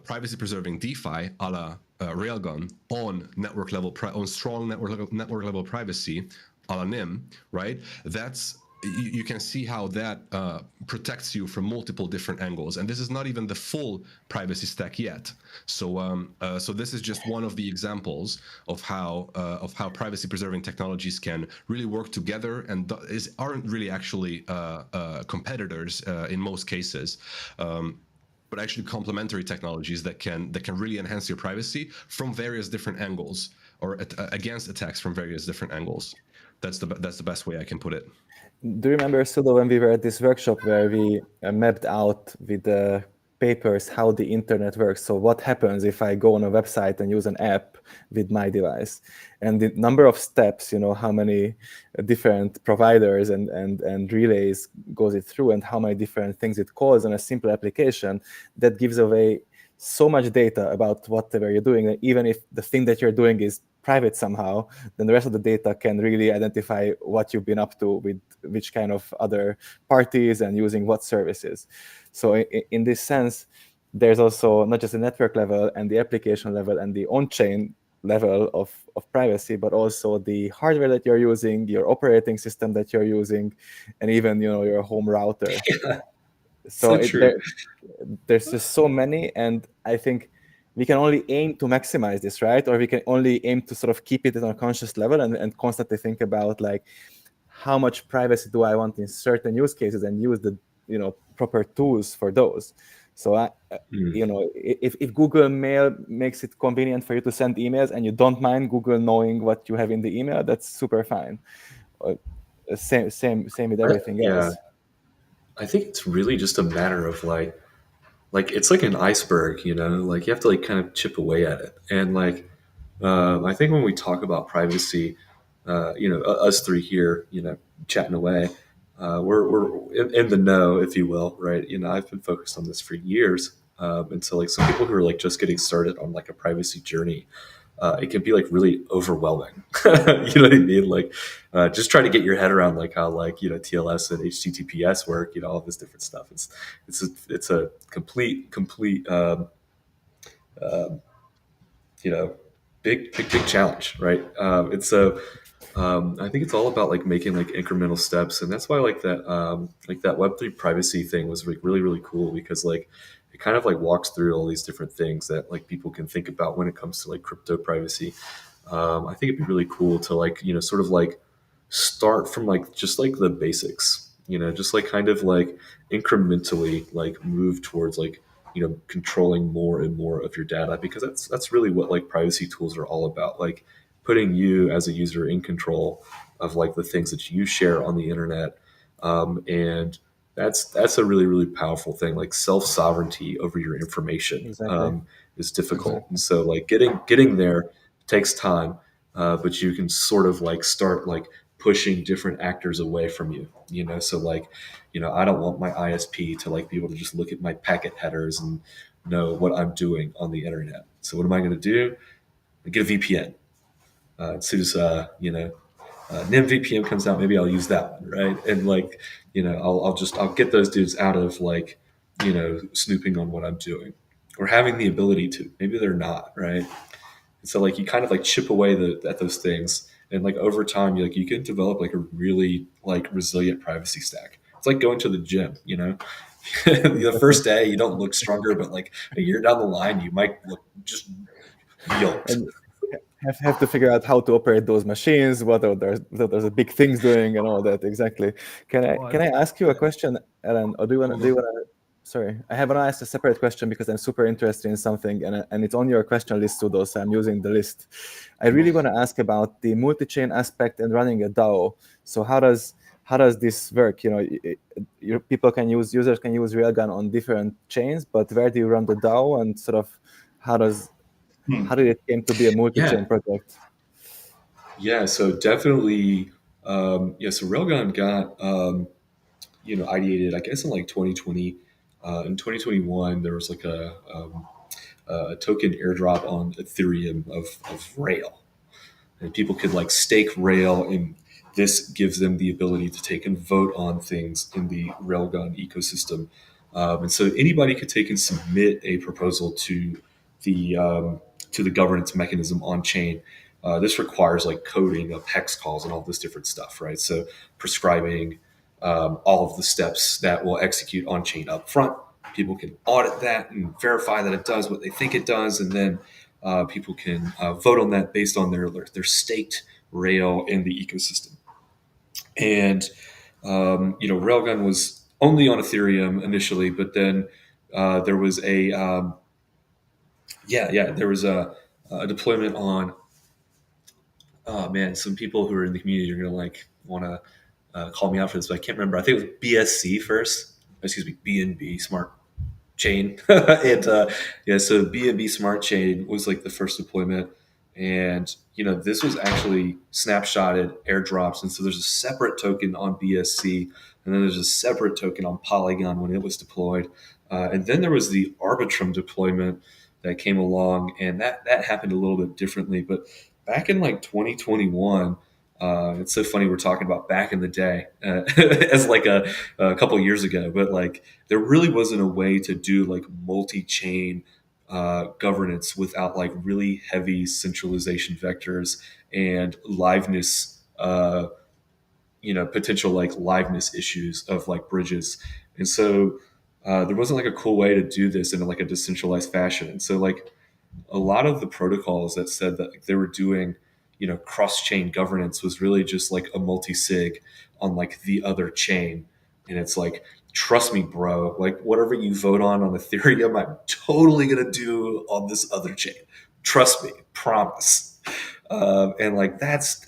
privacy preserving DeFi a la Railgun on network level on strong network level privacy a la NIM, right? That's you can see how that protects you from multiple different angles, and this is not even the full privacy stack yet. So so this is just one of the examples of how privacy-preserving technologies can really work together, and aren't really actually competitors in most cases. But actually complementary technologies that can really enhance your privacy from various different angles, or against attacks from various different angles. That's the best way I can put it. Do you remember, Sudo, when we were at this workshop where we mapped out with the papers how the internet works? So what happens if I go on a website and use an app with my device? And the number of steps, how many different providers and relays goes it through, and how many different things it calls on a simple application, that gives away so much data about whatever you're doing. And even if the thing that you're doing is private somehow, then the rest of the data can really identify what you've been up to with which kind of other parties and using what services. So in this sense, there's also not just the network level and the application level and the on-chain level of privacy, but also the hardware that you're using, your operating system that you're using, and even your home router. Yeah, So true. there's just so many, and I think we can only aim to maximize this, right? Or we can only aim to sort of keep it on a conscious level and constantly think about, like, how much privacy do I want in certain use cases, and use the proper tools for those. So if Google Mail makes it convenient for you to send emails and you don't mind Google knowing what you have in the email, that's super fine. Same with everything else. I think it's really just a matter of like it's like an iceberg, like you have to like kind of chip away at it. And like I think when we talk about privacy, us three here, chatting away, we're in the know, if you will, right? I've been focused on this for years, and so like some people who are like just getting started on like a privacy journey, it can be like really overwhelming. You know what I mean? Like just try to get your head around like how like TLS and HTTPS work, all this different stuff. It's a complete big challenge, right? I think it's all about like making like incremental steps, and that's why like that Web3 privacy thing was like really cool, because like it kind of like walks through all these different things that like people can think about when it comes to like crypto privacy. I think it'd be really cool to like sort of like start from like just like the basics, just like kind of like incrementally like move towards like controlling more and more of your data, because that's really what like privacy tools are all about, like putting you as a user in control of like the things that you share on the internet. And that's a really powerful thing. Like self-sovereignty over your information Exactly. is difficult. And so like getting there takes time, but you can sort of like start like pushing different actors away from you, so like I don't want my ISP to like be able to just look at my packet headers and know what I'm doing on the internet. So what am I going to do? I get a VPN. It's just NimVPN comes out, maybe I'll use that one, right? And like, I'll get those dudes out of like, snooping on what I'm doing, or having the ability to. Maybe they're not, right? And so like you kind of like chip away at those things, and like over time, you can develop like a really like resilient privacy stack. It's like going to the gym, the first day you don't look stronger, but like a year down the line, you might look just yoked. And have to figure out how to operate those machines, what are the big things doing, and all that. Exactly. Can I ask you a question, Alan, or do you want to? Sorry, I want to ask a separate question because I'm super interested in something, and it's on your question list, Sudo, so I'm using the list. I really want to ask about the multi-chain aspect and running a DAO. So how does this work? Users can use Railgun on different chains, but where do you run the DAO, and sort of how did it came to be a multi-chain project? Yeah, so definitely, so Railgun got, ideated, I guess, in like 2020. In 2021, there was like a token airdrop on Ethereum of Rail. And people could like stake Rail, and this gives them the ability to take and vote on things in the Railgun ecosystem. And so anybody could take and submit a proposal to the governance mechanism on chain. This requires like coding of hex calls and all this different stuff, right? So prescribing all of the steps that will execute on chain up front. People can audit that and verify that it does what they think it does, and then people can vote on that based on their staked Rail in the ecosystem. And Railgun was only on Ethereum initially, but then there was a deployment on. Oh man, some people who are in the community are gonna like want to call me out for this, but I can't remember. I think it was BSC first. Excuse me, BNB Smart Chain, and so BNB Smart Chain was like the first deployment, and this was actually snapshotted airdrops, and so there's a separate token on BSC, and then there's a separate token on Polygon when it was deployed, and then there was the Arbitrum deployment that came along, and that happened a little bit differently, but back in like 2021. It's so funny we're talking about back in the day as like a couple of years ago, but like there really wasn't a way to do like multi-chain governance without like really heavy centralization vectors and liveness, potential like liveness issues of like bridges. And so there wasn't like a cool way to do this in like a decentralized fashion. And so like a lot of the protocols that said that they were doing, cross-chain governance was really just like a multi-sig on like the other chain. And it's like, trust me, bro, like whatever you vote on Ethereum, I'm totally going to do on this other chain. Trust me, promise. And like, that's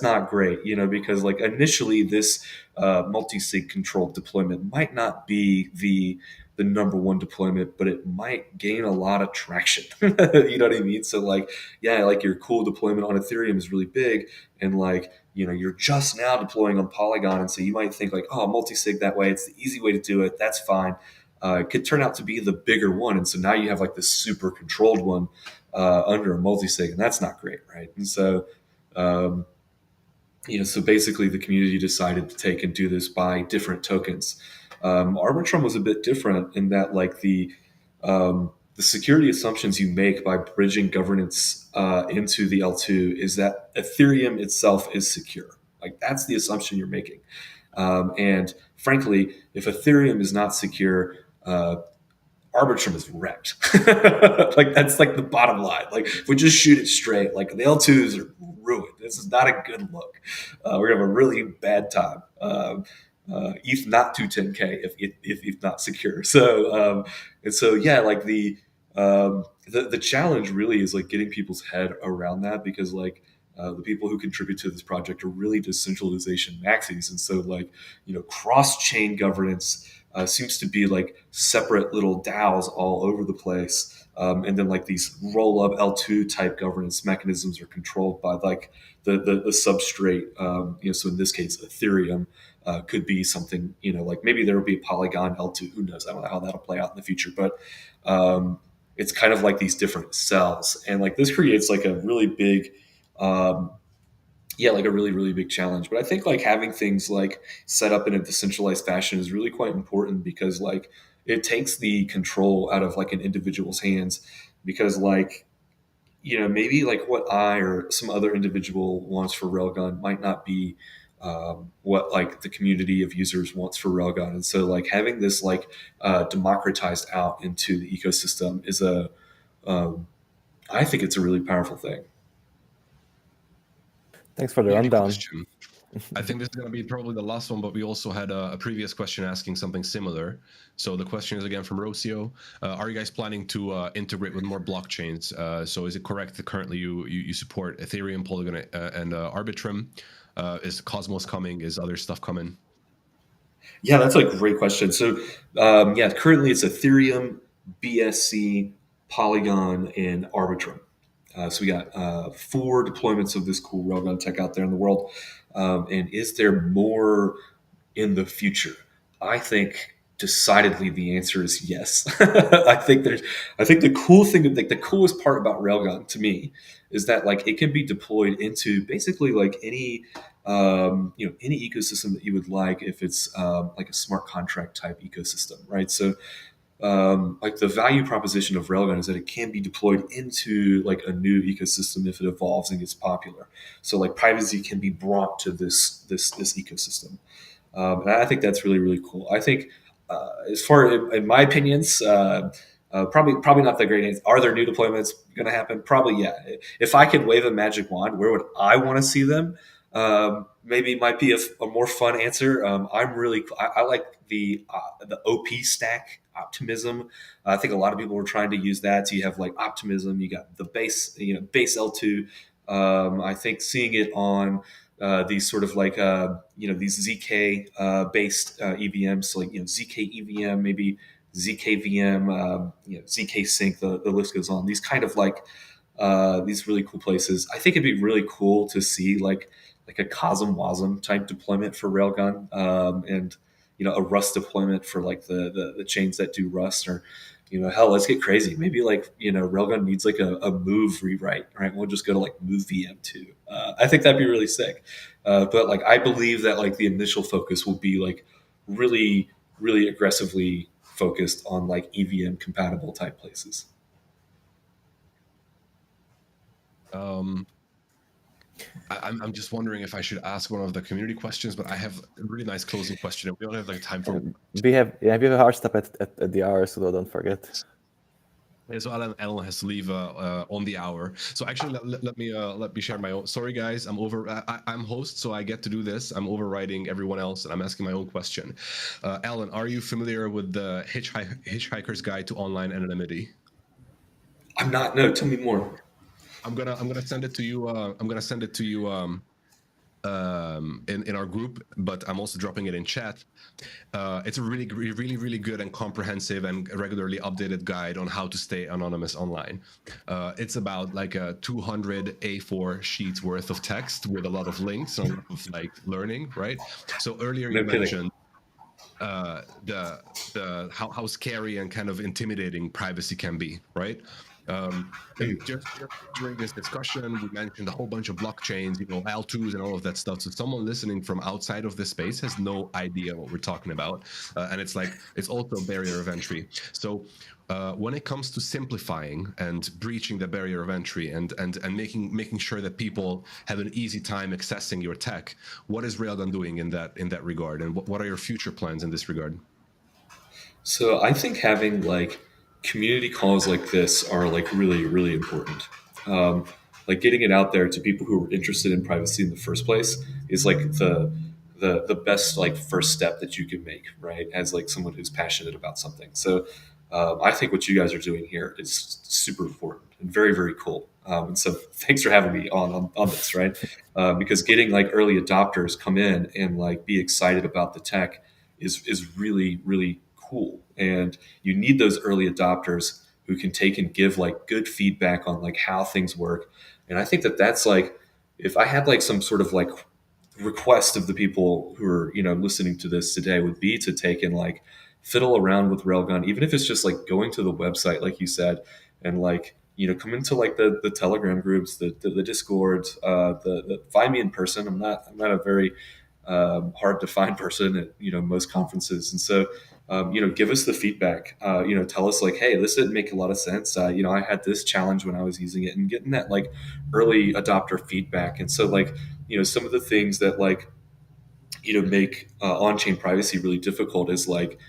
not great, because like initially this multi-sig controlled deployment might not be the number one deployment, but it might gain a lot of traction. You know what I mean? So like, yeah, like your cool deployment on Ethereum is really big, and like, you're just now deploying on Polygon, and so you might think like, oh, multi-sig that way, it's the easy way to do it. That's fine. It could turn out to be the bigger one, and so now you have like this super controlled one under a multi-sig, and that's not great, right? And so, so basically the community decided to take and do this by different tokens. Arbitrum was a bit different in that like the security assumptions you make by bridging governance into the L2 is that Ethereum itself is secure. Like that's the assumption you're making. And frankly, if Ethereum is not secure, Arbitrum is wrecked. Like that's like the bottom line. Like if we just shoot it straight, like the L2s are ruined. This is not a good look. We're gonna have a really bad time. ETH not to 10K if not secure. So and so yeah, like the challenge really is like getting people's head around that, because like the people who contribute to this project are really decentralization maxis, and so like cross-chain governance seems to be like separate little DAOs all over the place. And then like these roll up L2 type governance mechanisms are controlled by like the substrate. So in this case, Ethereum could be something, like maybe there will be a Polygon L2. Who knows? I don't know how that'll play out in the future, but it's kind of like these different cells. And like this creates like a really big yeah, like a really, really big challenge. But I think like having things like set up in a decentralized fashion is really quite important because like it takes the control out of like an individual's hands because like maybe like what I or some other individual wants for Railgun might not be what like the community of users wants for Railgun. And so like having this like democratized out into the ecosystem is um, I think it's a really powerful thing. Thanks for the Community rundown. question. I think this is going to be probably the last one, but we also had a previous question asking something similar. So the question is again from Rocio. Are you guys planning to integrate with more blockchains? So is it correct that currently you support Ethereum, Polygon, and Arbitrum? Is Cosmos coming? Is other stuff coming? Yeah, that's a great question. So yeah, currently it's Ethereum, BSC, Polygon, and Arbitrum. So we got 4 deployments of this cool railgun tech out there in the world. And is there more in the future? I think decidedly the answer is yes. I think the cool thing, like the coolest part about Railgun to me is that like it can be deployed into basically like any ecosystem that you would like if it's like a smart contract type ecosystem, right? So like the value proposition of Railgun is that it can be deployed into like a new ecosystem if it evolves and gets popular. So like privacy can be brought to this ecosystem, and I think that's really really cool. I think as far in my opinions. Probably not the great answer. Are there new deployments going to happen? Probably, yeah. If I could wave a magic wand, where would I want to see them? Maybe it might be a more fun answer. I like the OP stack optimism. I think a lot of people were trying to use that. So you have like optimism, you got the base, base L2. I think seeing it on these sort of like these ZK based EVMs, so like ZK EVM, maybe ZKVM, ZK Sync. The list goes on. These kind of like these really cool places. I think it'd be really cool to see like a Cosm Wasm type deployment for Railgun, and a Rust deployment for like the chains that do Rust, or hell, let's get crazy. Maybe like Railgun needs like a move rewrite, right? We'll just go to like move VM2. I think that'd be really sick. But like I believe that like the initial focus will be like really really aggressively focused on like EVM compatible type places. I'm just wondering if I should ask one of the community questions, but I have a really nice closing question. We don't have like time for. We have a hard stop at the hour, so don't forget. Yeah, so Alan has to leave on the hour. So actually, let me share my own. Sorry, guys, I'm host, so I get to do this. I'm overriding everyone else, and I'm asking my own question. Alan, are you familiar with the Hitchhiker's Guide to Online Anonymity? I'm not. No, tell me more. I'm gonna send it to you. I'm gonna send it to you in our group, but I'm also dropping it in chat. It's a really good and comprehensive and regularly updated guide on how to stay anonymous online. It's about like a 200 A4 sheets worth of text with a lot of links and a lot of like learning, right? So earlier you mentioned the how scary and kind of intimidating privacy can be, right? Just during this discussion, we mentioned a whole bunch of blockchains, L2s and all of that stuff. So someone listening from outside of this space has no idea what we're talking about, and it's also a barrier of entry. So when it comes to simplifying and breaching the barrier of entry and making sure that people have an easy time accessing your tech, what is Railgun doing in that regard, and what are your future plans in this regard? So I think having like community calls like this are like really really important. Like getting it out there to people who are interested in privacy in the first place is like the best like first step that you can make, right? As like someone who's passionate about something. So I think what you guys are doing here is super important and very very cool. And so thanks for having me on this, right? Because getting like early adopters come in and like be excited about the tech is really really cool. And you need those early adopters who can take and give like good feedback on like how things work. And I think that that's like, if I had like some sort of like request of the people who are listening to this today, would be to take and like fiddle around with Railgun, even if it's just like going to the website like you said and like come into like the Telegram groups, the Discord, the find me in person. I'm not a very hard to find person at most conferences, and so give us the feedback. Tell us like, hey, this didn't make a lot of sense. I had this challenge when I was using it, and getting that like early adopter feedback. And so like some of the things that like make on-chain privacy really difficult is like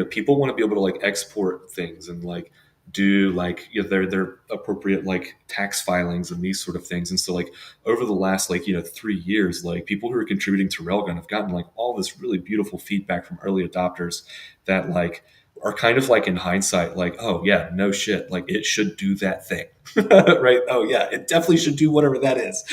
people want to be able to like export things and like do like their appropriate like tax filings and these sort of things. And so like over the last like 3 years, like people who are contributing to Railgun have gotten like all this really beautiful feedback from early adopters that like are kind of like in hindsight like, oh yeah, no shit, like it should do that thing. Right, oh yeah, it definitely should do whatever that is.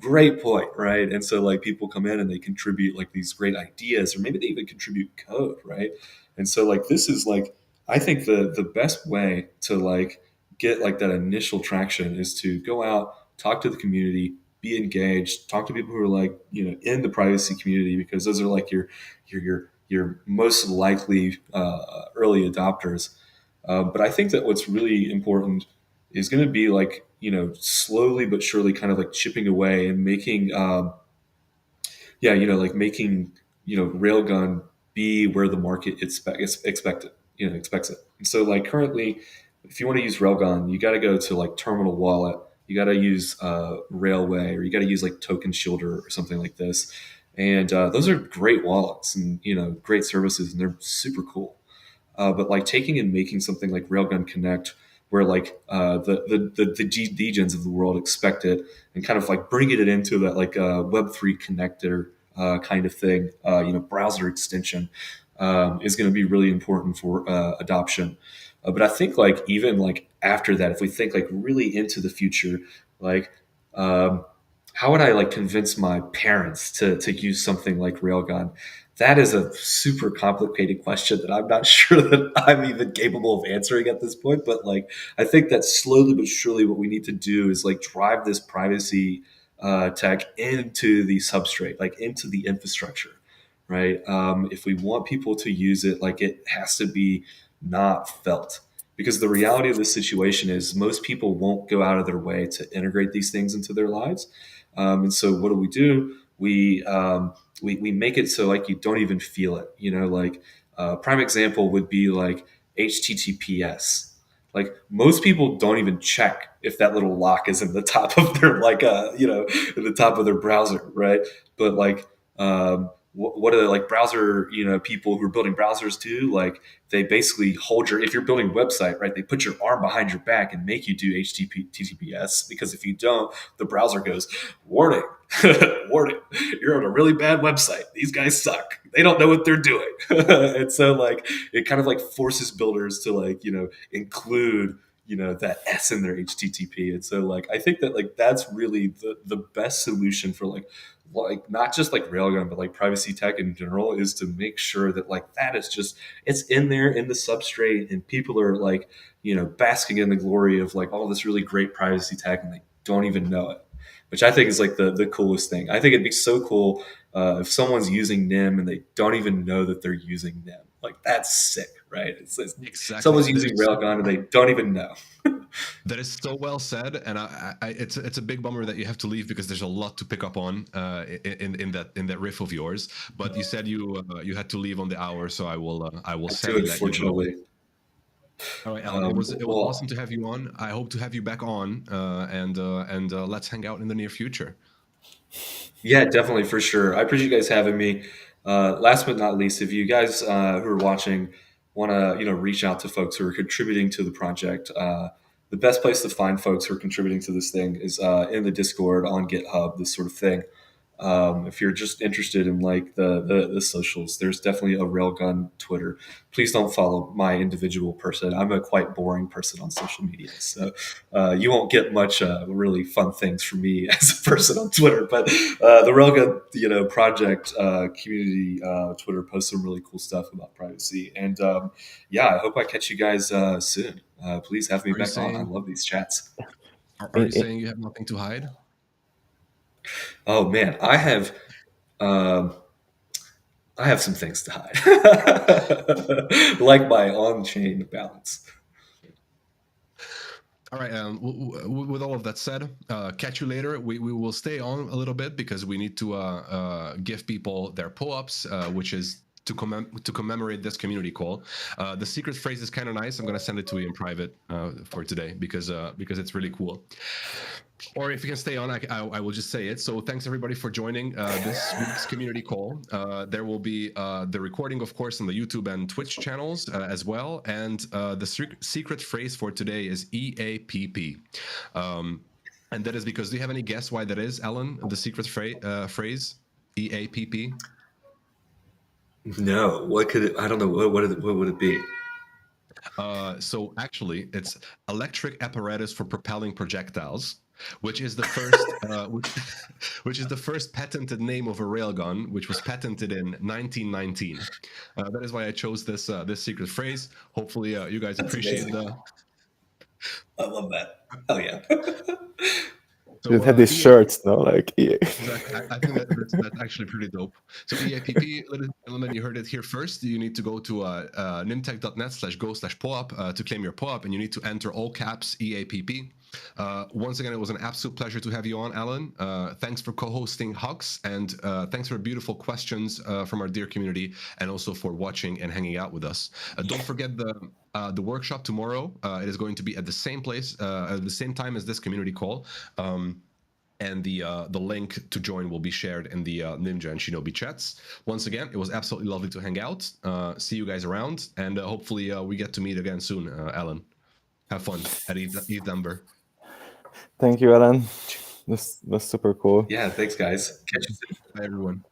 Great point, right? And so like people come in and they contribute like these great ideas, or maybe they even contribute code, right? And so like this is like, I think the best way to like get like that initial traction is to go out, talk to the community, be engaged, talk to people who are like in the privacy community, because those are like your most likely early adopters. But I think that what's really important is going to be like slowly but surely kind of like chipping away and making like making Railgun be where the market expects it. And so like currently, if you want to use Railgun, you got to go to like Terminal Wallet, you got to use Railway, or you got to use like Token Shielder or something like this. And those are great wallets and great services, and they're super cool. But like taking and making something like Railgun Connect, where like the degens of the world expect it, and kind of like bringing it into that like Web3 connector kind of thing, browser extension, is going to be really important for adoption. But I think like even like after that, if we think like really into the future, like how would I like convince my parents to use something like Railgun? That is a super complicated question that I'm not sure that I'm even capable of answering at this point. But like, I think that slowly but surely, what we need to do is like drive this privacy tech into the substrate, like into the infrastructure, right? If we want people to use it, like it has to be not felt. Because the reality of this situation is most people won't go out of their way to integrate these things into their lives. And so what do? We make it so like you don't even feel it. Like prime example would be like HTTPS. Like most people don't even check if that little lock is in the top of their like in the top of their browser, right? But like what are like browser people who are building browsers do? Like they basically hold if you're building a website, right? They put your arm behind your back and make you do HTTPS, because if you don't, the browser goes, warning, warning, you're on a really bad website. These guys suck. They don't know what they're doing. And so like it kind of like forces builders to like include that S in their HTTP. And so like I think that like that's really the best solution for like not just like Railgun, but like privacy tech in general, is to make sure that like that is just, it's in there in the substrate, and people are like basking in the glory of like all this really great privacy tech, and they don't even know it, which I think is like the coolest thing. I think it'd be so cool if someone's using NIM and they don't even know that they're using NIM. Like that's sick, right? Exactly. Someone's using Railgun and they don't even know. That is so well said, and it's a big bummer that you have to leave, because there's a lot to pick up on in that riff of yours. But you said you had to leave on the hour, so I will sadly let you go. All right, Alan, it was awesome to have you on. I hope to have you back on, and let's hang out in the near future. Yeah, definitely, for sure. I appreciate you guys having me. Last but not least, if you guys who are watching want to reach out to folks who are contributing to the project, the best place to find folks who are contributing to this thing is in the Discord, on GitHub, this sort of thing. If you're just interested in like the socials, there's definitely a Railgun Twitter. Please don't follow my individual person. I'm a quite boring person on social media, so you won't get much really fun things from me as a person on Twitter. But the Railgun project community Twitter posts some really cool stuff about privacy, and I hope I catch you guys soon. Please have me back on. I love these chats. Are you saying you have nothing to hide? Oh man, I have some things to hide, like my on-chain balance. All right. With all of that said, catch you later. We will stay on a little bit because we need to give people their POAPs, which is to commemorate this community call. The secret phrase is kind of nice. I'm gonna send it to you in private for today because it's really cool. Or if you can stay on, I will just say it. So thanks everybody for joining this week's community call. There will be the recording, of course, on the YouTube and Twitch channels as well. And the secret phrase for today is EAPP. And that is because, do you have any guess why that is, Alan, the secret phrase, EAPP? No, what could it, I don't know. What would it be? So actually, it's electric apparatus for propelling projectiles, which is the first, which is the first patented name of a railgun, which was patented in 1919. That is why I chose this this secret phrase. Hopefully, you guys appreciate the. I love that. Oh yeah. So, Just have these shirts, no? Like, yeah. Exactly. I think that's actually pretty dope. So EAPP, ladies and gentlemen, you heard it here first. You need to go to nimtech.net/go/POAP to claim your POAP, and you need to enter all caps EAPP. Once again, it was an absolute pleasure to have you on, Alan. Thanks for co-hosting Hux, and thanks for beautiful questions from our dear community, and also for watching and hanging out with us. Don't forget the workshop tomorrow. It is going to be at the same place, at the same time as this community call. And the link to join will be shared in the Ninja and Shinobi chats. Once again, it was absolutely lovely to hang out. See you guys around, and hopefully we get to meet again soon, Alan. Have fun at ETH Denver. Thank you, Alan. That's super cool. Yeah, thanks guys. Catch you soon. Bye, everyone.